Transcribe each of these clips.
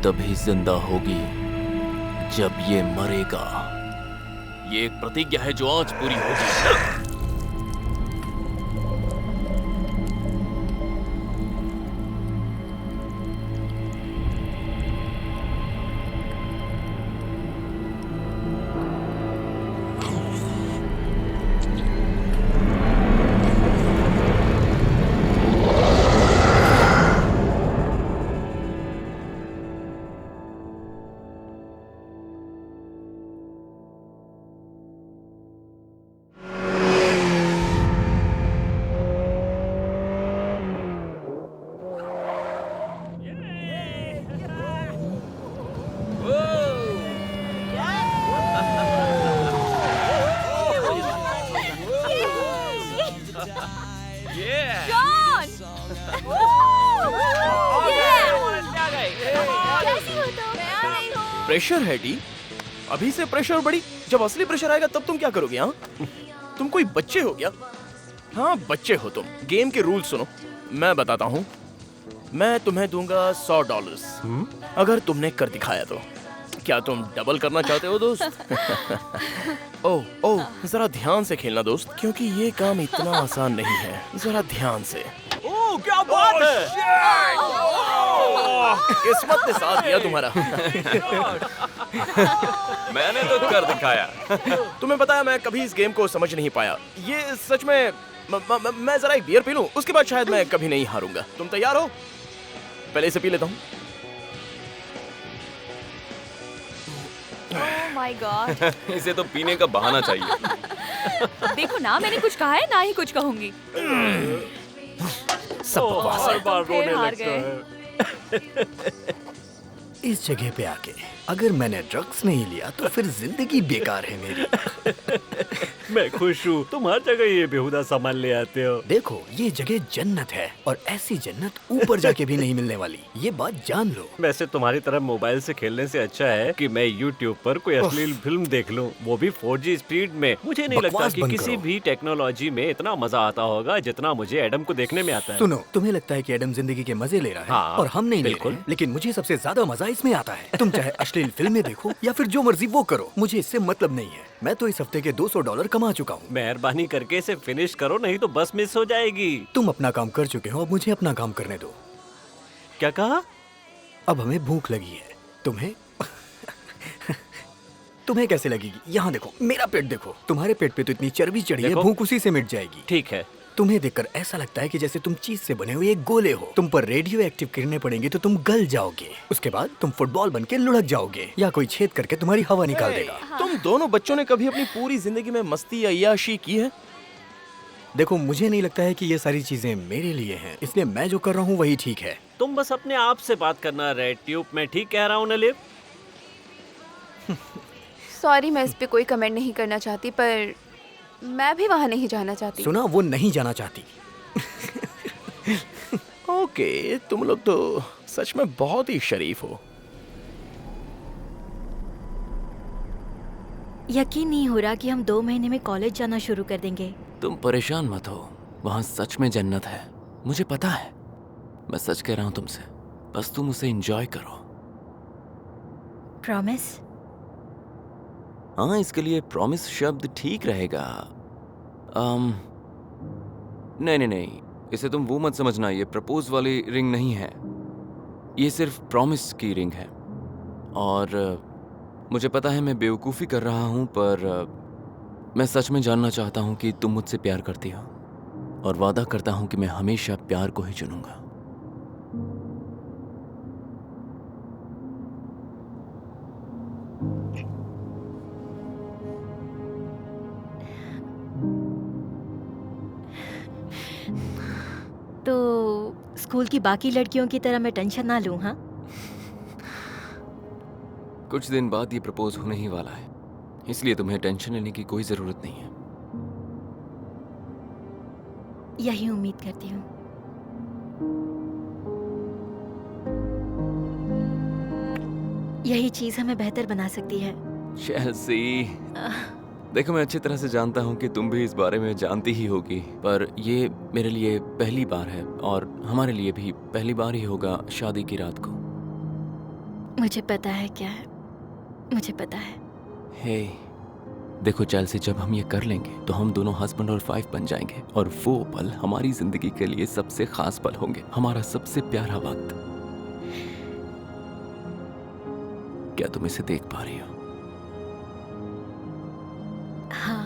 तभी जिंदा होगी जब ये मरेगा। ये एक प्रतिज्ञा है जो आज पूरी होगी। प्रेशर है डी, अभी से प्रेशर बढ़ी, जब असली प्रेशर आएगा तब तुम क्या करोगे? हाँ, तुम कोई बच्चे हो क्या? हाँ बच्चे हो तुम। गेम के रूल सुनो, मैं बताता हूँ। मैं तुम्हें दूंगा $100 अगर तुमने कर दिखाया तो। क्या तुम डबल करना चाहते हो दोस्त? ओह जरा ध्यान से खेलना दोस्त, क्योंकि ये काम इतना आसान नहीं है। जरा ध्यान से। ओह क्या बात है! किस्मत ने साथ दिया तुम्हारा। मैंने तो कर दिखाया। तुम्हें पता है मैं कभी इस गेम को समझ नहीं पाया। ये सच में मैं जरा एक बियर पी लूं, उसके बाद शायद मैं कभी नहीं हारूंगा। तुम तैयार हो? पहले इसे पी लेता हूँ। Oh my God! इसे तो पीने का बहाना चाहिए। देखो ना, मैंने कुछ कहा है ना ही कुछ कहूंगी। सब बकवास है। तुम फिर हार गए। इस जगह पे आके अगर मैंने ड्रग्स नहीं लिया तो फिर जिंदगी बेकार है मेरी। मैं खुश हूँ, तुम हर जगह ये बेहुदा सामान ले आते हो। देखो ये जगह जन्नत है, और ऐसी जन्नत ऊपर जाके भी नहीं मिलने वाली, ये बात जान लो। वैसे तुम्हारी तरह मोबाइल से खेलने से अच्छा है कि मैं YouTube पर कोई अश्लील फिल्म देख लूं, वो भी 4G स्पीड में। मुझे नहीं लगता कि किसी भी टेक्नोलॉजी में इतना मजा आता होगा जितना मुझे एडम को देखने में आता है। सुनो, तुम्हें लगता है कि एडम जिंदगी के मजे ले रहा है, हाँ, और हम नहीं ले रहे हैं, लेकिन मुझे सबसे ज्यादा मजा इसमें आता है। तुम चाहे अश्लील फिल्में देखो या फिर जो मर्जी वो करो, मुझे इससे मतलब नहीं है। मैं तो इस हफ्ते के $200 कमा चुका हूँ। मेहरबानी करके इसे फिनिश करो, नहीं तो बस मिस हो जाएगी। तुम अपना काम कर चुके हो, अब मुझे अपना काम करने दो। क्या कहा? अब हमें भूख लगी है। तुम्हें तुम्हें कैसे लगेगी? यहाँ देखो, मेरा पेट देखो। तुम्हारे पेट पे तो इतनी चर्बी चढ़ी है, भूख उसी से मिट जाएगी। ठीक है। तुम्हें देखकर ऐसा लगता है कि जैसे तुम चीज से बने हुए एक गोले हो। तुम पर रेडियो एक्टिव किरणें पड़ेंगी तो तुम गल जाओगे। उसके बाद तुम फुटबॉल बन के लुढ़क जाओगे, या कोई छेद करके तुम्हारी हवा निकाल देगा। तुम दोनों बच्चों ने कभी अपनी पूरी जिंदगी में मस्ती या अय्याशी की है? देखो, मुझे नहीं लगता है कि ये सारी चीजें मेरे लिए हैं, इसलिए मैं जो कर रहा हूँ वही ठीक है। तुम बस अपने आप से बात करना रेड ट्यूब। मैं ठीक कह रहा हूँ ना लिव? सॉरी, मैं इस पे कोई कमेंट नहीं करना चाहती, पर मैं भी वहाँ नहीं जाना चाहती। सुना, वो नहीं जाना चाहती। ओके, तुम लोग तो सच में बहुत ही शरीफ हो। यकीन नहीं हो रहा कि हम 2 महीने में कॉलेज जाना शुरू कर देंगे। तुम परेशान मत हो, वहाँ सच में जन्नत है, मुझे पता है। मैं सच कह रहा हूँ तुमसे, बस तुम उसे एंजॉय करो। प्रॉमिस? हाँ, इसके लिए प्रॉमिस शब्द ठीक रहेगा। नहीं, इसे तुम वो मत समझना, ये प्रपोज वाली रिंग नहीं है, ये सिर्फ प्रॉमिस की रिंग है। और मुझे पता है मैं बेवकूफ़ी कर रहा हूँ, पर मैं सच में जानना चाहता हूँ कि तुम मुझसे प्यार करती हो, और वादा करता हूँ कि मैं हमेशा प्यार को ही चुनूंगा। तो स्कूल की बाकी लड़कियों की तरह मैं टेंशन ना लूं, हाँ? कुछ दिन बाद ये प्रपोज होने ही वाला है, इसलिए तुम्हें टेंशन लेने की कोई जरूरत नहीं है। यही उम्मीद करती हूँ। यही चीज हमें बेहतर बना सकती है। चेल्सी, देखो मैं अच्छी तरह से जानता हूँ कि तुम भी इस बारे में जानती ही होगी, पर ये मेरे लिए पहली बार है, और हमारे लिए भी पहली बार ही होगा शादी की रात को। मुझे पता है क्या है, मुझे पता है। हे देखो चेल्सी, जब हम ये कर लेंगे तो हम दोनों हस्बैंड और वाइफ बन जाएंगे और वो पल हमारी जिंदगी के लिए सबसे खास पल होंगे, हमारा सबसे प्यारा वक्त। क्या तुम इसे देख पा रही हो? हाँ,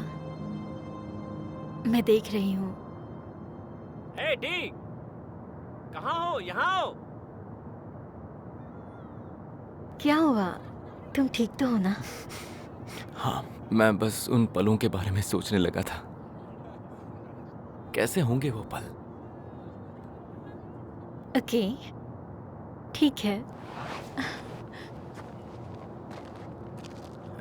मैं देख रही हूँ। हे डी, कहाँ हो? यहाँ आओ। क्या हुआ? तुम ठीक तो हो ना? हाँ, मैं बस उन पलों के बारे में सोचने लगा था। कैसे होंगे वो पल? ओके, ठीक है।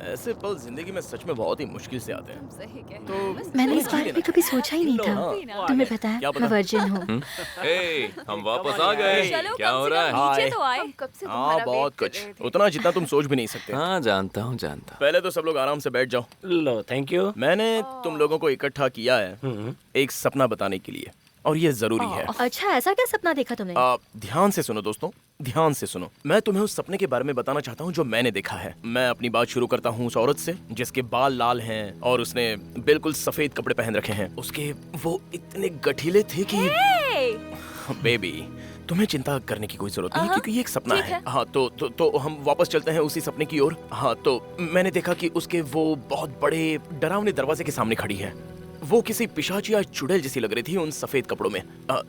ऐसे पल जिंदगी में सच में बहुत ही मुश्किल से आते हैं। सही कह तो मैंने इस बारे में कभी सोचा ही नहीं था। हाँ, तुम्हें पता है क्या पता? मैं वर्जिन हूँ। हे, हम वापस आ गए। क्या हो रहा है? हाय। तो आए। हम कब से हाँ तुम्हारा बहुत वेट कर कुछ, रहे थे। उतना जितना तुम सोच भी नहीं सकते। हाँ, जानता हूँ जानता हूँ। पहले तो सब लोग आराम से बैठ जाओ। लो, थैंक यू। मैंने तुम लोगों को इकट्ठा किया है एक सपना बताने के लिए, और ये जरूरी है। अच्छा, ऐसा क्या सपना देखा तुमने? आप ध्यान से सुनो दोस्तों, ध्यान से सुनो। मैं तुम्हें उस सपने के बारे में बताना चाहता हूँ जो मैंने देखा है। मैं अपनी बात शुरू करता हूँ उस औरत से जिसके बाल लाल हैं और उसने बिल्कुल सफेद कपड़े पहन रखे हैं। उसके वो इतने गठीले थे कि बेबी, तुम्हें चिंता करने की कोई जरूरत नहीं क्योंकि ये एक सपना है। हाँ तो हम वापस चलते हैं उसी सपने की ओर। हाँ, तो मैंने देखा कि उसके वो बहुत बड़े डरावने दरवाजे के सामने खड़ी है। वो किसी पिशाच या चुड़ैल जैसी लग रही थी उन सफेद कपड़ों में।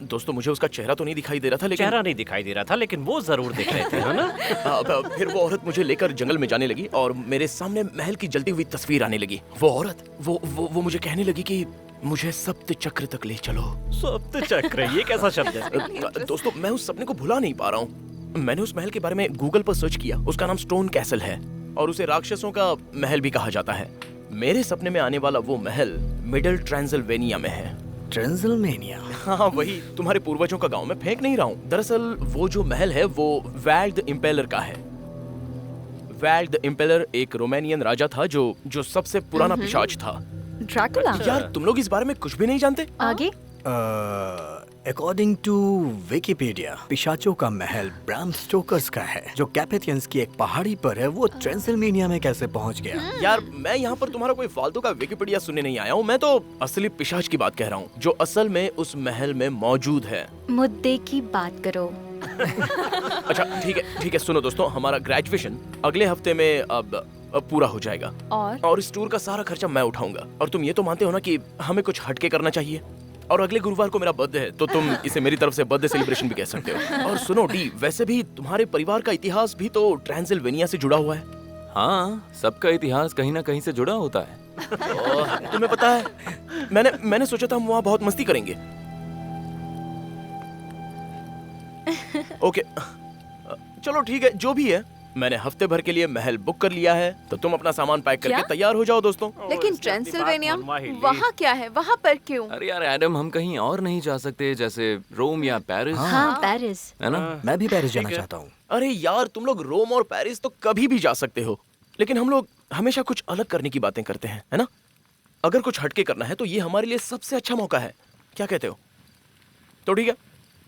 दोस्तों, मुझे उसका चेहरा तो नहीं दिखाई दे रहा था, लेकिन चेहरा नहीं दिखाई दे रहा था, लेकिन वो जरूर दिख रहे थे, है ना? फिर वो औरत मुझे लेकर जंगल में जाने लगी और मेरे सामने महल की जलती हुई तस्वीर आने लगी। वो औरत वो मुझे कहने लगी कि मुझे सप्त चक्र तक ले चलो। सप्त चक्र, ये कैसा शब्द है? दोस्तों, मैं उस सपने को भुला नहीं पा रहा हूँ। मैंने उस महल के बारे में गूगल पर सर्च किया। उसका नाम स्टोन कैसल है और उसे राक्षसों का महल भी कहा जाता है। मेरे सपने में आने वाला वो महल मिडिल ट्रांसिल्वेनिया में है। ट्रांसिल्वेनिया? हाँ, वही तुम्हारे पूर्वजों का गांव। मैं फेंक नहीं रहा हूँ। दरअसल वो जो महल है वो वैल्ड द इम्पेलर का है। वैल्ड द इम्पेलर एक रोमानियन राजा था जो सबसे पुराना पिशाच था। ड्रैकुला। यार, तुम लोग इस बारे में कुछ भी नहीं जानते? आगे? अकॉर्डिंग टू विकिपीडिया, पिशाचों का महल ब्राम स्टोकर्स का है जो कैपेथियंस की एक पहाड़ी पर है। वो ट्रांसिल्वेनिया में कैसे पहुंच गया? यार, मैं यहाँ पर तुम्हारा कोई फालतू का विकिपीडिया सुनने नहीं आया हूँ। मैं तो असली पिशाच की बात कह रहा हूँ जो असल में उस महल में मौजूद है। मुद्दे की बात करो। अच्छा, ठीक है, सुनो दोस्तों, हमारा ग्रेजुएशन अगले हफ्ते में अब पूरा हो जाएगा और इस टूर का सारा खर्चा मैं उठाऊंगा। और तुम ये तो मानते हो ना कि हमें कुछ हटके करना चाहिए। और अगले गुरुवार को मेरा बर्थडे है, तो तुम इसे मेरी तरफ से बर्थडे सेलिब्रेशन भी कह सकते हो। और सुनो डी, वैसे भी तुम्हारे परिवार का इतिहास भी तो ट्रांसिल्वेनिया से जुड़ा हुआ है। हाँ, सबका इतिहास कहीं ना कहीं से जुड़ा होता है। तुम्हें पता है, मैंने सोचा था हम वहाँ बहुत मस्ती करेंगे। ओके, चलो ठीक है, जो भी है। मैंने हफ्ते भर के लिए महल बुक कर लिया है, तो तुम अपना सामान पैक करके क्या? तैयार हो जाओ दोस्तों। लेकिन इसने अपनी ट्रांसिल्वेनिया बात मनवा ही ली। वहाँ क्या है? वहाँ पर क्यों? अरे यार एडम, हम कहीं और नहीं जा सकते, जैसे रोम या पेरिस? हाँ, पेरिस। है ना? मैं भी पेरिस जाना चाहता हूँ। अरे यार, तुम लोग रोम और पेरिस तो कभी भी जा सकते हो, लेकिन हम लोग हमेशा कुछ अलग करने की बातें करते हैं, है ना? अगर कुछ हटके करना है तो ये हमारे लिए सबसे अच्छा मौका है। क्या कहते हो? तो ठीक है,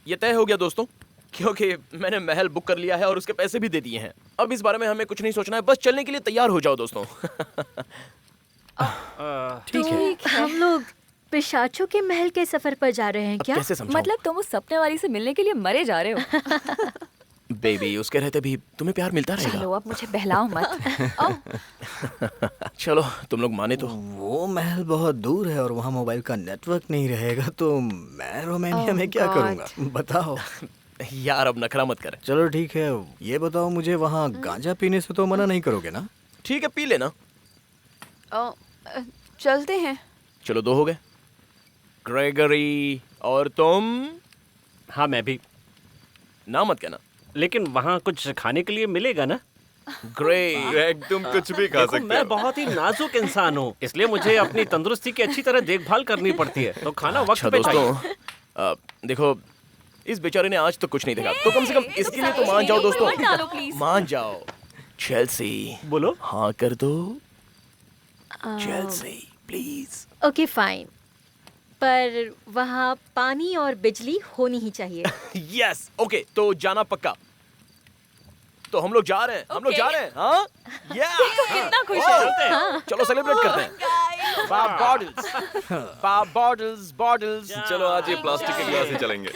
ये तय हो गया दोस्तों, क्योंकि मैंने महल बुक कर लिया है और उसके पैसे भी दे दिए हैं। अब इस बारे में हमें कुछ नहीं सोचना है, बस चलने के लिए तैयार हो जाओ दोस्तों। ठीक है। हम लोग पिशाचों के महल के सफर पर जा रहे हैं अब क्या? कैसे समझाऊं? मतलब तुम उस सपने वाली से मिलने के लिए मरे जा रहे हो? बेबी, उसके रहते भी तुम्हें प्यार मिलता रहेगा। चलो, अब मुझे बहलाओ मत। चलो, तुम लोग माने तो। वो महल बहुत दूर है और वहाँ मोबाइल का नेटवर्क नहीं रहेगा, तो मैं रोमानिया में क्या God. करूँगा? बताओ। यार, अब नखरा मत कर। चलो ठीक है, ये बताओ मुझे, वहाँ गांजा पीने से तो मना नहीं करोगे ना? ठीक है, पी लेना। चलते हैं। चलो, 2 हो गए। ग्रेगरी, और तुम? हाँ, मैं भी। ना मत कहना। लेकिन वहाँ कुछ खाने के लिए मिलेगा ना? ग्रेग, तुम कुछ भी खा देखो, मैं बहुत ही नाजुक इंसान हूँ, इसलिए मुझे अपनी तंदुरुस्ती की अच्छी तरह देखभाल करनी पड़ती है, तो खाना वक्त अच्छा पे चाहिए। दोस्तों, देखो, इस बेचारे ने आज तो कुछ नहीं देखा, तो कम से कम इसके लिए तो मान जाओ मत डालो, दोस्तों, please। मान जाओ। चेल्सी, बोलो। हाँ कर दो। Chelsea, please. ओके फाइन, पर वहाँ पानी और बिजली होनी ही चाहिए। यस, ओके, तो जाना पक्का। तो हम लोग जा रहे हैं, हम लोग जा रहे हैं, हाँ? कितना खुश चलते है। हैं। चलो सेलिब्रेट करते हैं। बॉटल्स। चलो आज ये प्लास्टिक के गिलास से चलेंगे।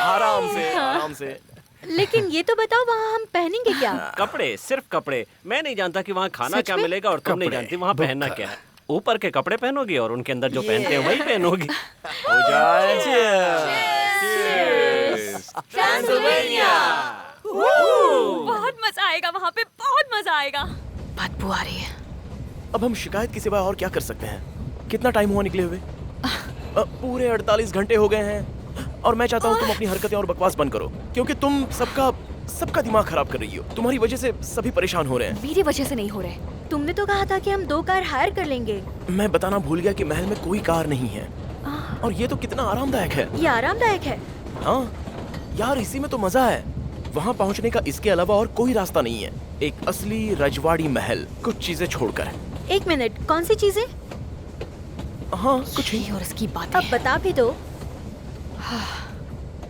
आराम से। लेकिन ये तो बताओ वहाँ हम पहनेंगे क्या? कपड़े, सिर्फ कपड़े। मैं नहीं जानता कि वहाँ खाना सच क्या में? मिलेगा और तुम नहीं कपड़े, जानती वहाँ पहनना क्या है। ऊपर के कपड़े पहनोगी और उनके अंदर जो पहनते हैं वही पहनोगी। हो जाए। बहुत मजा आएगा वहाँ पे, बहुत मजा आएगा। बदबू आ रही है। अब हम शिकायत के सिवाय और क्या कर सकते हैं? कितना टाइम हुआ निकले हुए? पूरे 48 घंटे हो गए हैं और मैं चाहता हूँ तुम अपनी हरकतें और बकवास बंद करो, क्योंकि तुम सबका दिमाग खराब कर रही हो। तुम्हारी वजह से सभी परेशान हो रहे हैं। मेरी वजह से नहीं हो रहे। तुमने तो कहा था कि हम 2 कार हायर कर लेंगे। मैं बताना भूल गया कि महल में कोई कार नहीं है और ये तो कितना आरामदायक है। ये आरामदायक है। हाँ यार, इसी में तो मजा है। वहाँ पहुँचने का इसके अलावा और कोई रास्ता नहीं है। एक असली रजवाड़ी महल, कुछ चीजें छोड़कर। 1 मिनट, कौन सी चीजें? हाँ कुछ ही। और इसकी बात अब बता भी दो।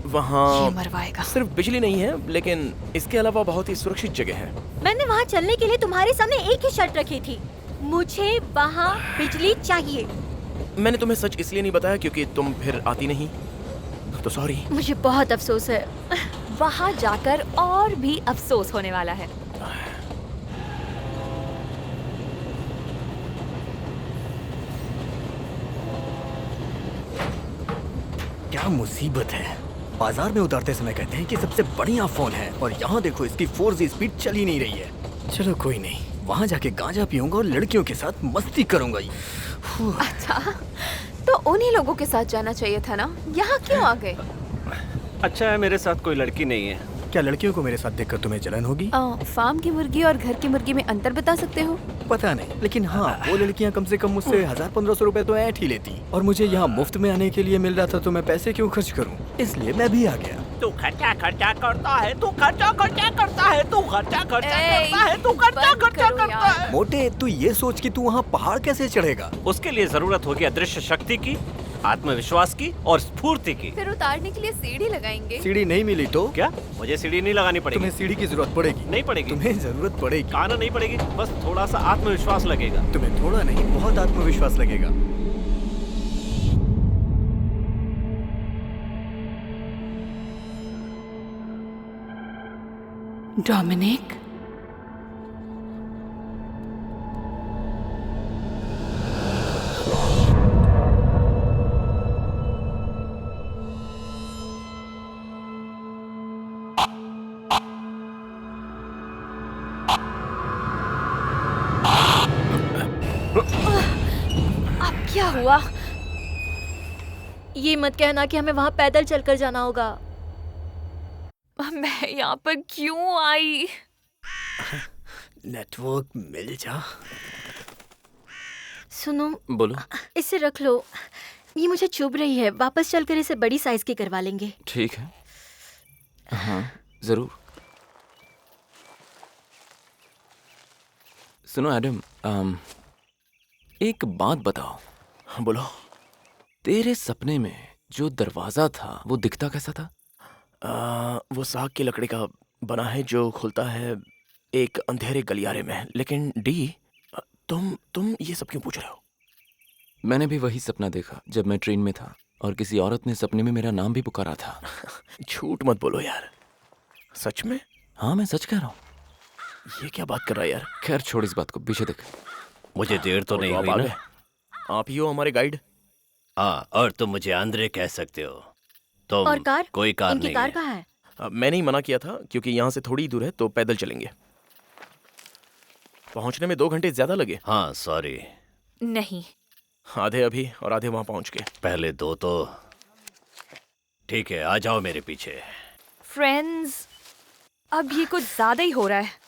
वहाँ मरवाएगा। सिर्फ बिजली नहीं है, लेकिन इसके अलावा बहुत ही सुरक्षित जगह है। मैंने वहाँ चलने के लिए तुम्हारे सामने एक ही शर्त रखी थी, मुझे वहाँ बिजली चाहिए। मैंने तुम्हें सच इसलिए नहीं बताया क्योंकि तुम फिर आती नहीं, तो सॉरी। मुझे बहुत अफसोस है। वहाँ जाकर और भी अफसोस होने वाला है। क्या मुसीबत है। बाजार में उतारते समय कहते हैं कि सबसे बढ़िया फोन है और यहाँ देखो इसकी 4G स्पीड चल ही नहीं रही है। चलो कोई नहीं, वहाँ जाके गांजा पीऊंगा और लड़कियों के साथ मस्ती करूंगा। अच्छा, तो उन्हीं लोगों के साथ जाना चाहिए था ना, यहाँ क्यों आ गए? अच्छा है मेरे साथ कोई लड़की नहीं है। क्या लड़कियों को मेरे साथ देखकर तुम्हें जलन होगी? फार्म की मुर्गी और घर की मुर्गी में अंतर बता सकते हो? पता नहीं, लेकिन हाँ वो लड़कियाँ कम से कम मुझसे 1000-1500 रुपए तो ऐंठ ही लेती और मुझे यहाँ मुफ्त में आने के लिए मिल रहा था, तो मैं पैसे क्यों खर्च करूँ? इसलिए मैं भी आ गया। तू खर्चा करता है, तू खर्चा करता है, तू खर्चा करता है, तू खर्चा बंद करो करता यार। है। मोटे, तू ये सोच कि तू वहाँ पहाड़ कैसे चढ़ेगा? उसके लिए जरूरत होगी अदृश्य शक्ति की, आत्मविश्वास की और स्फूर्ति की। फिर उतारने के लिए सीढ़ी लगाएंगे। सीढ़ी नहीं मिली तो क्या मुझे सीढ़ी नहीं लगानी पड़ेगी? तुम्हें सीढ़ी की जरूरत पड़ेगी। नहीं पड़ेगी। तुम्हें जरूरत पड़ेगी। कहना नहीं पड़ेगी, बस थोड़ा सा आत्मविश्वास लगेगा। तुम्हें थोड़ा नहीं, बहुत आत्मविश्वास लगेगा। डोमिनिक, अब क्या हुआ? ये मत कहना कि हमें वहाँ पैदल चलकर जाना होगा। मैं यहाँ पर क्यों आई? नेटवर्क मिल जा। सुनो, बोलो। इसे रख लो, ये मुझे चुभ रही है। वापस चलकर इसे बड़ी साइज की करवा लेंगे। ठीक है, हाँ जरूर। सुनो एडम, एक बात बताओ। बोलो। तेरे सपने में जो दरवाजा था वो दिखता कैसा था? वो साग की लकड़ी का बना है जो खुलता है एक अंधेरे गलियारे में। लेकिन डी, तुम ये सब क्यों पूछ रहे हो? मैंने भी वही सपना देखा जब मैं ट्रेन में था और किसी औरत ने सपने में मेरा नाम भी पुकारा था। झूठ मत बोलो यार, सच में? हाँ मैं सच कह रहा हूँ। ये क्या बात कर रहा है यार? खैर छोड़ इस बात को, पीछे देख। मुझे देर तो नहीं आप हुई आ ना? गए। आप ही हो हमारे गाइड। हाँ, और तुम मुझे आंद्रे कह सकते हो। तुम और कार? कोई कार इनकी नहीं कार है। कहाँ है? मैंने ही मना किया था क्योंकि यहाँ से थोड़ी दूर है, तो पैदल चलेंगे। पहुँचने में 2 घंटे ज्यादा लगे। हाँ सॉरी, नहीं, आधे अभी और आधे वहाँ पहुँच के। पहले 2 तो ठीक है। आ जाओ मेरे पीछे। फ्रेंड्स, अब ये कुछ ज्यादा ही हो रहा है।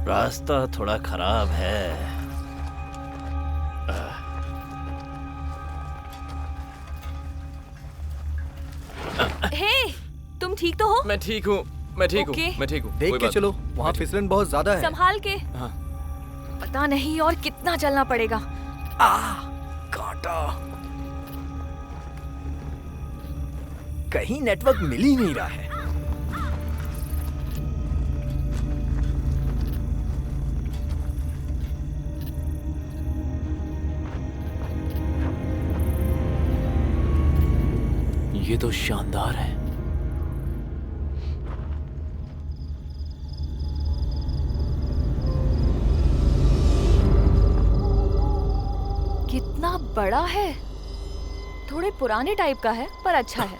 रास्ता थोड़ा खराब है। ठीक तो हो? मैं ठीक हूँ, मैं ठीक हूँ, ओके। मैं ठीक हूँ। देख कोई के बात चलो, वहाँ फिसलन बहुत ज्यादा है। संभाल के। हाँ। पता नहीं और कितना चलना पड़ेगा। कांटा। कहीं नेटवर्क मिल ही नहीं रहा है। ये तो शानदार है। कितना बड़ा है। थोड़े पुराने टाइप का है पर अच्छा है।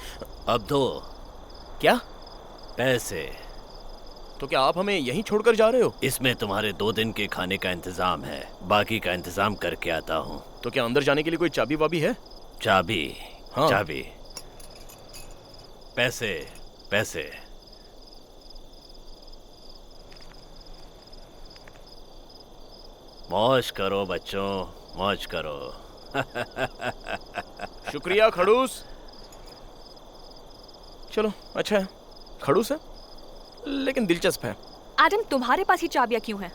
अब दो क्या? पैसे। तो क्या आप हमें यहीं छोड़कर जा रहे हो? इसमें तुम्हारे 2 दिन के खाने का इंतजाम है, बाकी का इंतजाम करके आता हूँ। तो क्या अंदर जाने के लिए कोई चाबी वाबी है? चाबी? हाँ। चाबी। पैसे, पैसे। मौज करो बच्चों, मौज करो। शुक्रिया खड़ूस। चलो अच्छा है, खड़ूस है लेकिन दिलचस्प है। एडम, तुम्हारे पास ही चाबियां क्यों हैं?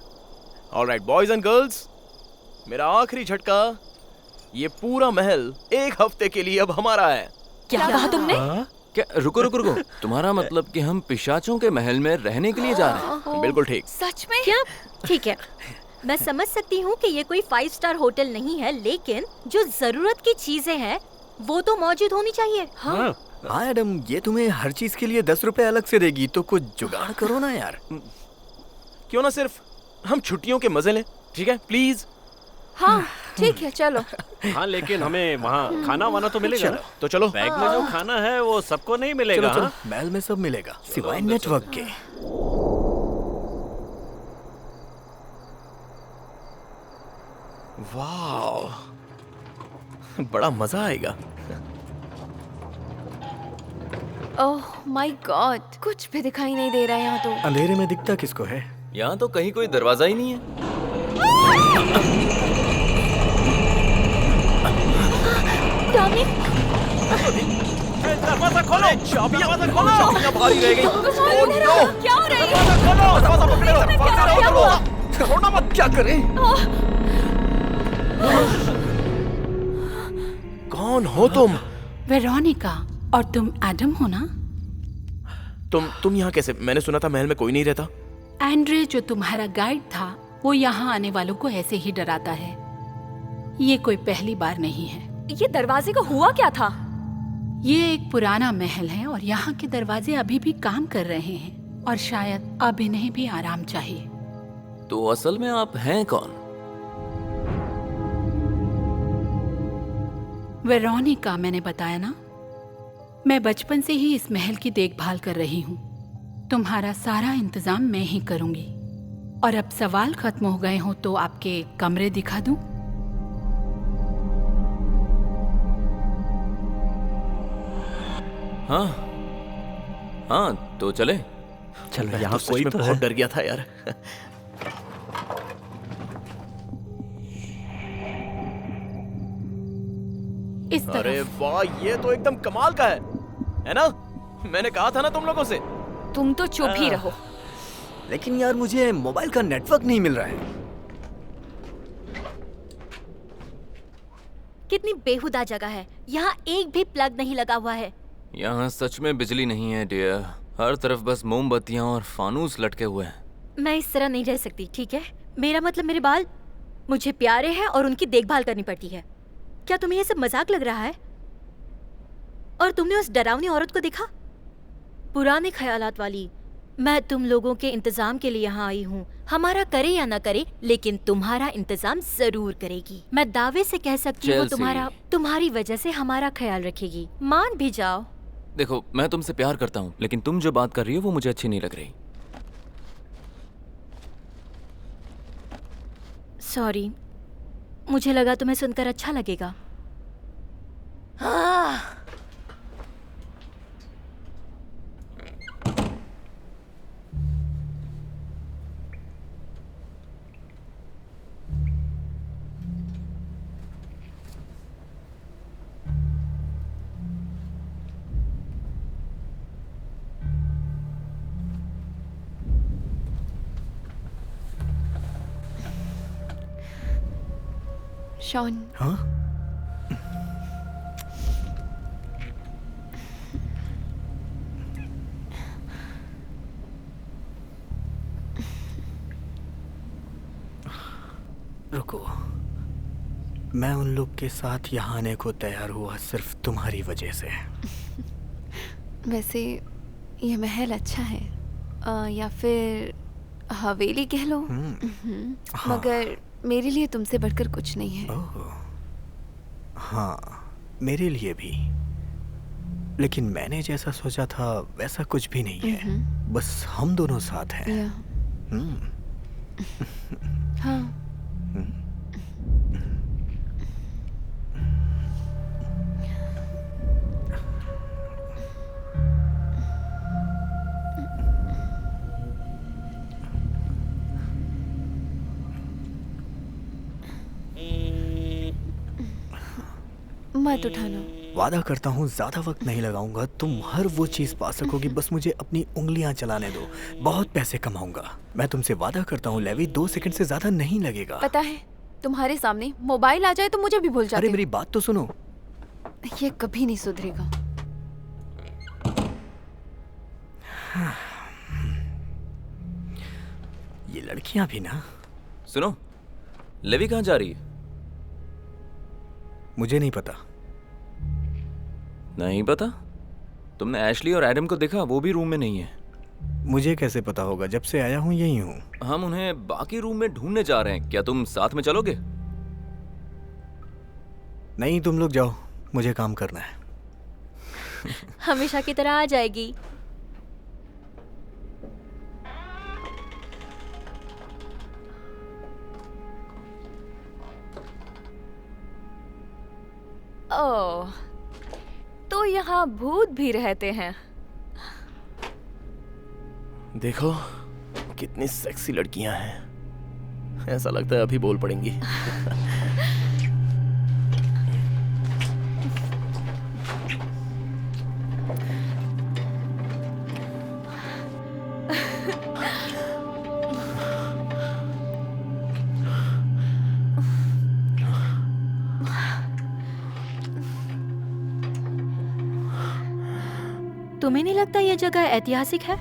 ऑलराइट बॉयज एंड गर्ल्स, मेरा आखिरी झटका। ये पूरा महल 1 हफ्ते के लिए अब हमारा है। क्या कहा तुमने? क्या? रुको रुको रुको। तुम्हारा मतलब कि हम पिशाचों के महल में रहने के लिए जा रहे हैं? बिल्कुल ठीक। सच में? क्या? ठीक है, मैं समझ सकती हूँ कि ये कोई 5 स्टार होटल नहीं है, लेकिन जो जरूरत की चीजें हैं वो तो मौजूद होनी चाहिए। हाँ। हाँ एडम, ये तुम्हें हर चीज के लिए 10 रुपए अलग से देगी, तो कुछ जुगाड़ करो ना यार। क्यों ना सिर्फ हम छुट्टियों के मजे लें, ठीक है प्लीज? हाँ ठीक है, चलो। हाँ लेकिन हमें वहाँ खाना वाना तो मिलेगा ना? तो चलो। बैग में जो खाना है वो सबको नहीं चलो मिलेगा। चलो, हाँ? महल में सब मिलेगा सिवाय नेटवर्क के। वाह, बड़ा मजा आएगा। ओह माय गॉड, कुछ भी दिखाई नहीं दे रहा है यहाँ तो। अंधेरे में दिखता किसको है? यहाँ तो कहीं कोई दरवाजा ही नहीं है। डॉमिनिक, दरवाजा खोलो, चाबियां खोलो। चाबियां भारी रह गई। Oh no! क्या हो रहा है? दरवाजा पकड़ो, दरवाजा क्या हुआ? पकड़ो। छोड़ना मत, क्या करें? कौन हो तुम? वेरोनिका, और तुम एडम हो ना? तुम यहाँ कैसे? मैंने सुना था महल में कोई नहीं रहता। एंड्रे जो तुम्हारा गाइड था वो यहाँ आने वालों को ऐसे ही डराता है। ये कोई पहली बार नहीं है। ये दरवाजे को हुआ क्या था? ये एक पुराना महल है और यहाँ के दरवाजे अभी भी काम कर रहे हैं और शायद अब इन्हें भी आराम चाहिए। तो असल में आप हैं कौन? वेरोनिका, मैंने बताया ना, मैं बचपन से ही इस महल की देखभाल कर रही हूँ। तुम्हारा सारा इंतजाम मैं ही करूंगी। और अब सवाल खत्म हो गए हो तो आपके कमरे दिखा दूं? हाँ हाँ, तो चले। चलो, यहाँ कोई तो बहुत डर गया था यार। इस अरे तरफ। वाह, ये तो एकदम कमाल का है ना? मैंने कहा था ना तुम लोगों से। तुम तो चुप ही रहो। लेकिन यार मुझे मोबाइल का नेटवर्क नहीं मिल रहा है। कितनी बेहुदा जगह है, यहाँ एक भी प्लग नहीं लगा हुआ है। यहाँ सच में बिजली नहीं है डियर। हर तरफ बस मोमबत्तियाँ और फानूस लटके हुए हैं। मैं इस तरह नहीं रह सकती, ठीक है? मेरा मतलब मेरे बाल मुझे प्यारे हैं और उनकी देखभाल करनी पड़ती है। क्या तुम्हें ये सब मजाक लग रहा है? और तुमने उस डरावनी औरत को देखा, पुराने ख्यालात वाली। मैं तुम लोगों के इंतजाम के लिए यहाँ आई हूँ। हमारा करे या ना करे, लेकिन तुम्हारा इंतजाम जरूर करेगी। मैं दावे से कह सकती हूँ चेल्सी। तुम्हारी वजह से हमारा ख्याल रखेगी। मान भी जाओ। देखो, मैं तुमसे प्यार करता हूँ, लेकिन तुम जो बात कर रही हो वो मुझे अच्छी नहीं लग रही। सॉरी, मुझे लगा तुम्हें सुनकर अच्छा लगेगा। शॉन, हाँ? रुको, मैं उन लोग के साथ यहाँ आने को तैयार हुआ सिर्फ तुम्हारी वजह से। वैसे ये महल अच्छा है, या फिर हवेली कह लो। हाँ। मगर मेरे लिए तुमसे बढ़कर कुछ नहीं है। ओह, हाँ, मेरे लिए भी। लेकिन मैंने जैसा सोचा था वैसा कुछ भी नहीं है। बस हम दोनों साथ हैं। या हाँ, मत उठाना। वादा करता हूँ ज्यादा वक्त नहीं लगाऊंगा। तुम हर वो चीज पा सकोगी, बस मुझे अपनी उंगलियां चलाने दो। बहुत पैसे कमाऊंगा, मैं तुमसे वादा करता हूँ। लेवी, 2 सेकंड से ज्यादा नहीं लगेगा। पता है, तुम्हारे सामने मोबाइल आ जाए तो मुझे भी भूल जाते अरे हो। मेरी बात तो सुनो। ये कभी नहीं सुधरेगा। ये लड़कियां भी ना। सुनो, लेवी कहाँ जा रही है? मुझे नहीं पता। नहीं पता? तुमने एशली और एडम को देखा? वो भी रूम में नहीं है। मुझे कैसे पता होगा? जब से आया हूँ यही हूँ। हम उन्हें बाकी रूम में ढूंढने जा रहे हैं। क्या तुम साथ में चलोगे? नहीं, तुम लोग जाओ, मुझे काम करना है। हमेशा की तरह आ जाएगी। ओह, तो यहाँ भूत भी रहते हैं। देखो कितनी सेक्सी लड़कियां हैं। ऐसा लगता है अभी बोल पड़ेंगी। तुम्हें नहीं लगता ये जगह ऐतिहासिक है?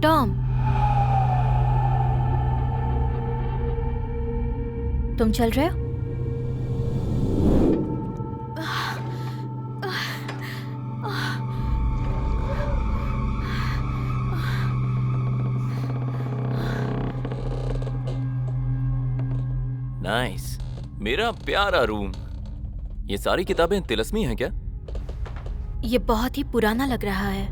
डॉम, तुम चल रहे हो? नाइस, मेरा प्यारा रूम। ये सारी किताबें तिलस्मी हैं क्या? ये बहुत ही पुराना लग रहा है।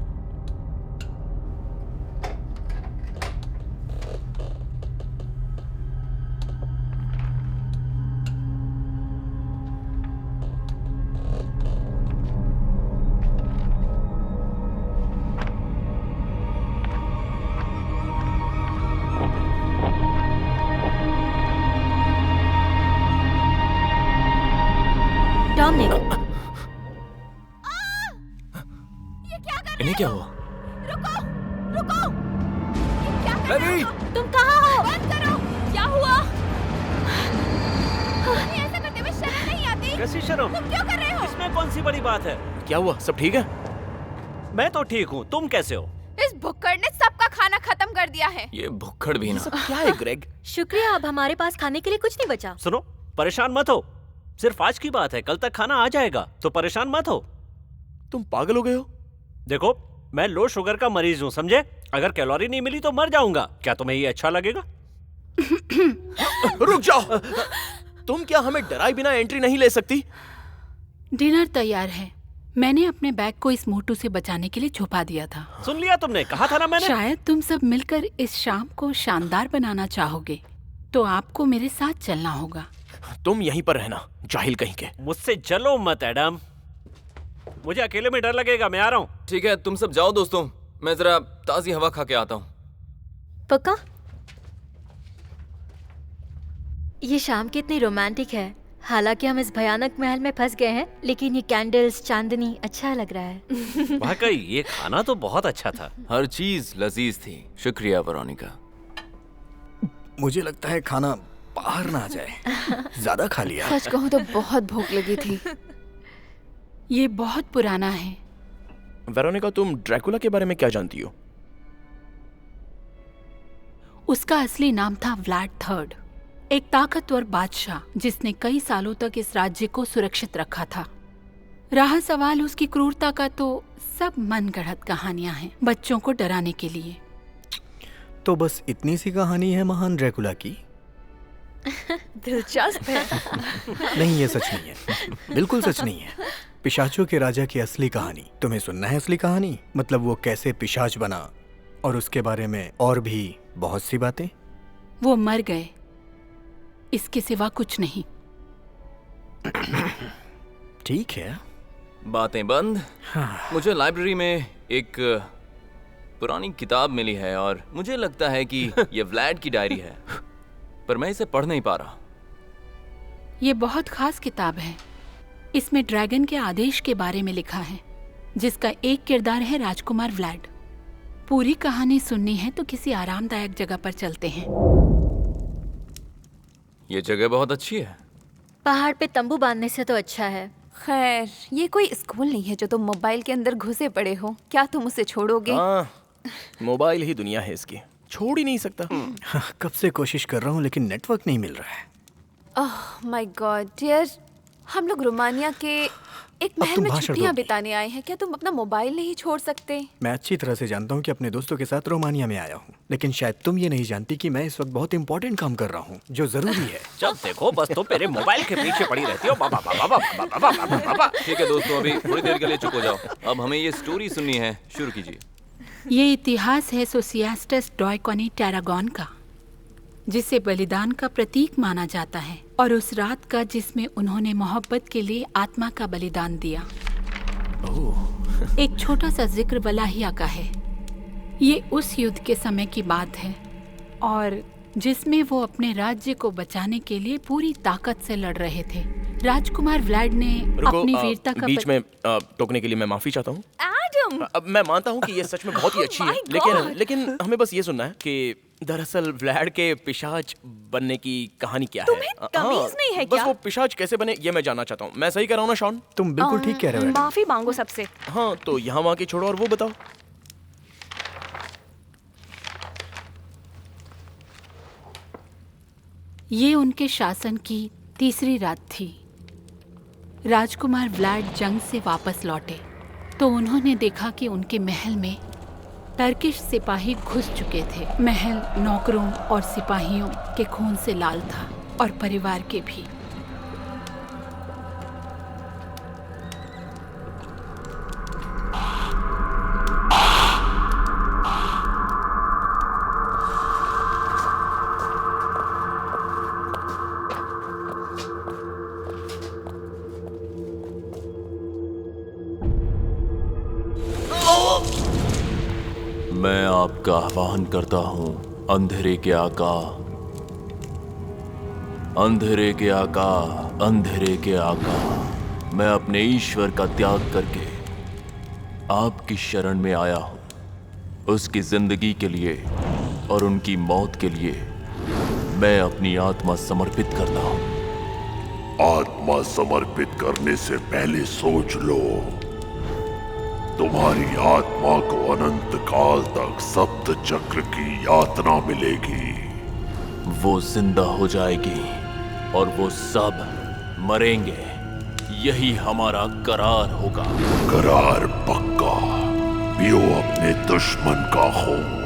डोमिनिक, इन्हें क्या हुआ? रुको, रुको! ये क्या कर रहे लेवी! हो? तुम कहाँ हो? बंद करो! क्या हुआ? तुम्हें ऐसा करते हुए शर्म नहीं आती? कैसी शर्म? तुम क्यों कर रहे हो? इसमें कौन सी बड़ी बात है? क्या हुआ? सब ठीक है? मैं तो ठीक हूँ, तुम कैसे हो? इस भुक्कड़ ने सबका खाना खत्म कर दिया है। ये भुक्खड़ भी ना। सब क्या है ग्रेग? शुक्रिया, अब हमारे पास खाने के लिए कुछ नहीं बचा। सुनो, परेशान मत हो। सिर्फ आज की बात है, कल तक खाना आ जाएगा, तो परेशान मत हो। तुम पागल हो गए हो? देखो, मैं लो शुगर का मरीज हूँ, समझे? अगर कैलोरी नहीं मिली तो मर जाऊंगा। क्या तुम्हें ये अच्छा लगेगा? रुक जाओ! तुम क्या हमें डराए बिना एंट्री नहीं ले सकती? डिनर तैयार है। मैंने अपने बैग को इस मोटू से बचाने के लिए छुपा दिया था। सुन लिया तुमने? कहा था ना मैंने। शायद तुम सब मिलकर इस शाम को शानदार बनाना चाहोगे, तो आपको मेरे साथ चलना होगा। तुम यहीं पर रहना, जाहिल कहीं के। मुझसे चलो मत एडम, मुझे अकेले में डर लगेगा। मैं आ रहा हूँ। ठीक है, तुम सब जाओ दोस्तों, मैं जरा ताजी हवा खा के आता हूँ। पक्का? ये शाम कितनी रोमांटिक है। हालांकि हम इस भयानक महल में फंस गए हैं, लेकिन ये कैंडल्स, चांदनी अच्छा लग रहा है। वाकई ये खाना तो बहुत अच्छा था। हर चीज लजीज थी। शुक्रिया वेरोनिका। मुझे लगता है खाना बाहर ना आ जाए। ज्यादा खा लिया। सच कहूँ तो बहुत भूख लगी थी। ये बहुत पुराना है। वेरोनिका, तुम ड्रैकुला के बारे में क्या जानती हो? उसका असली नाम था व्लाड थर्ड, एक ताकतवर बादशाह जिसने कई सालों तक इस राज्य को सुरक्षित रखा था। रहा सवाल उसकी क्रूरता का, तो सब मनगढ़ंत कहानियां हैं बच्चों को डराने के लिए। तो बस इतनी सी कहानी है महान ड्रैकुला की? दिलचस्प है। नहीं, ये सच नहीं है। बिल्कुल सच नहीं है। पिशाचों के राजा की असली कहानी। तुम्हें सुनना है असली कहानी? मतलब वो कैसे पिशाच बना, और उसके बारे में और भी बहुत सी बातें। वो मर गए, इसके सिवा कुछ नहीं। ठीक है, बातें बंद। मुझे लाइब्रेरी में एक पुरानी किताब मिली है और मुझे लगता है कि ये व्लाड की डायरी है, पर मैं इसे पढ़ नहीं पा रहा। ये बहुत खास किताब है। इसमें ड्रैगन के आदेश के बारे में लिखा है, जिसका एक किरदार है राजकुमार व्लाड। पूरी कहानी सुननी है तो किसी आरामदायक जगह पर चलते हैं। ये जगह बहुत अच्छी है। पहाड़ पे तंबू बांधने से तो अच्छा है। खैर, ये कोई स्कूल नहीं है जो तुम मोबाइल के अंदर घुसे पड़े हो। क्या तुम उसे छोड़ोगे? हाँ, मोबाइल ही दुनिया है इसकी, छोड़ ही नहीं सकता। हाँ, कब से कोशिश कर रहा हूँ लेकिन नेटवर्क नहीं मिल रहा है। ओह माय गॉड डियर, हम लोग रोमानिया के एक महल तुम में भाषण छुट्टियां दोगी। बिताने आए हैं। क्या तुम अपना मोबाइल नहीं छोड़ सकते? मैं अच्छी तरह से जानता हूँ कि अपने दोस्तों के साथ रोमानिया में आया हूँ, लेकिन शायद तुम ये नहीं जानती कि मैं इस वक्त बहुत इंपॉर्टेंट काम कर रहा हूँ जो जरूरी है। जब देखो बस तुम मेरे मोबाइल के पीछे पड़ी रहती हो। बाबा बाबा बाबा बाबा बाबा बाबा। ठीक है दोस्तों, अभी थोड़ी देर के लिए चुप हो जाओ। अब हमें ये स्टोरी सुननी है, शुरू कीजिए। ये इतिहास है सोसियास्टस डॉयकोनी टैरागॉन का, जिसे बलिदान का प्रतीक माना जाता है, और उस रात का जिसमें उन्होंने मोहब्बत के लिए आत्मा का बलिदान दिया। एक छोटा सा जिक्र वलाहिया का है। ये उस युद्ध के समय की बात है, और जिसमें वो अपने राज्य को बचाने के लिए पूरी ताकत से लड़ रहे थे। राजकुमार व्लाड ने रुको, अपनी वीरता का बीच में टोकने के लिए मैं माफी चाहता हूँ। एडम! अब मैं मानता हूँ कि ये सच में बहुत ही अच्छी है, my लेकिन God! लेकिन हमें बस ये सुनना है कि दरअसल व्लाड के पिशाच बनने की कहानी क्या है। तुम्हें तमीज नहीं है बस क्या? वो पिशाच कैसे बने ये मैं जानना चाहता हूँ। मैं सही कह रहा हूँ ना शॉन? तुम बिल्कुल ठीक कह रहे हो। माफी मांगो सबसे। हाँ, तो यहाँ वहाँ की छोड़ो और वो बताओ। ये उनके शासन की तीसरी रात थी। राजकुमार व्लाड जंग से वापस लौटे तो उन्होंने देखा कि उनके महल में टर्किश सिपाही घुस चुके थे। महल नौकरों और सिपाहियों के खून से लाल था, और परिवार के भी। मैं आपका आह्वान करता हूँ, अंधेरे के आका, अंधेरे के आका, अंधेरे के आका। मैं अपने ईश्वर का त्याग करके आपकी शरण में आया हूँ। उसकी जिंदगी के लिए और उनकी मौत के लिए मैं अपनी आत्मा समर्पित करता हूँ। आत्मा समर्पित करने से पहले सोच लो, तुम्हारी आत्मा को अनंत काल तक सप्त चक्र की यातना मिलेगी। वो जिंदा हो जाएगी और वो सब मरेंगे। यही हमारा करार होगा। करार पक्का। पियो अपने दुश्मन का खून।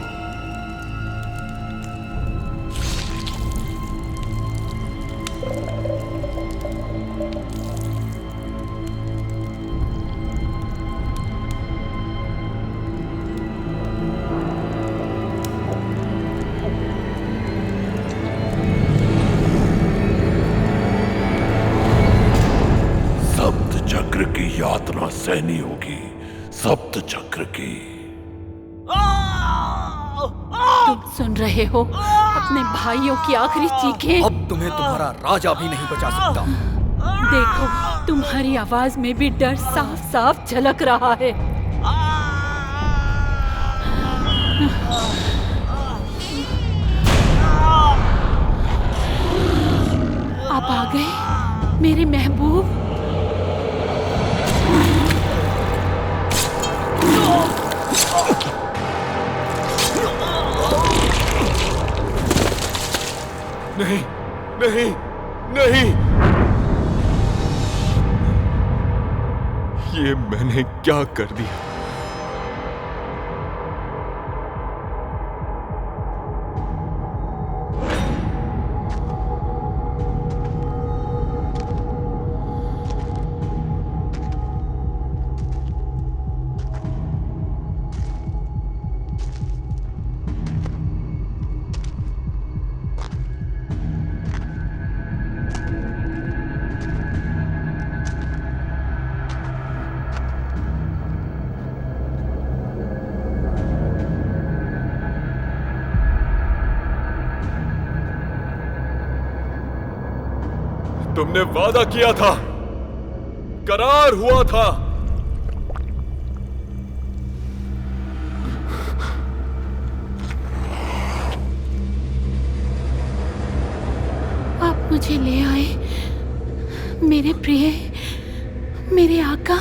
चक्र की यातना सहनी होगी, सप्त चक्र की। तुम सुन रहे हो अपने भाइयों की आखिरी चीखें? अब तुम्हें तुम्हारा राजा भी नहीं बचा सकता। देखो, तुम्हारी आवाज में भी डर साफ साफ झलक रहा है। आप आ गए मेरे महबूब। नहीं, नहीं, नहीं। ये मैंने क्या कर दिया? तुमने वादा किया था, करार हुआ था। आप मुझे ले आए मेरे प्रिय, मेरे आका।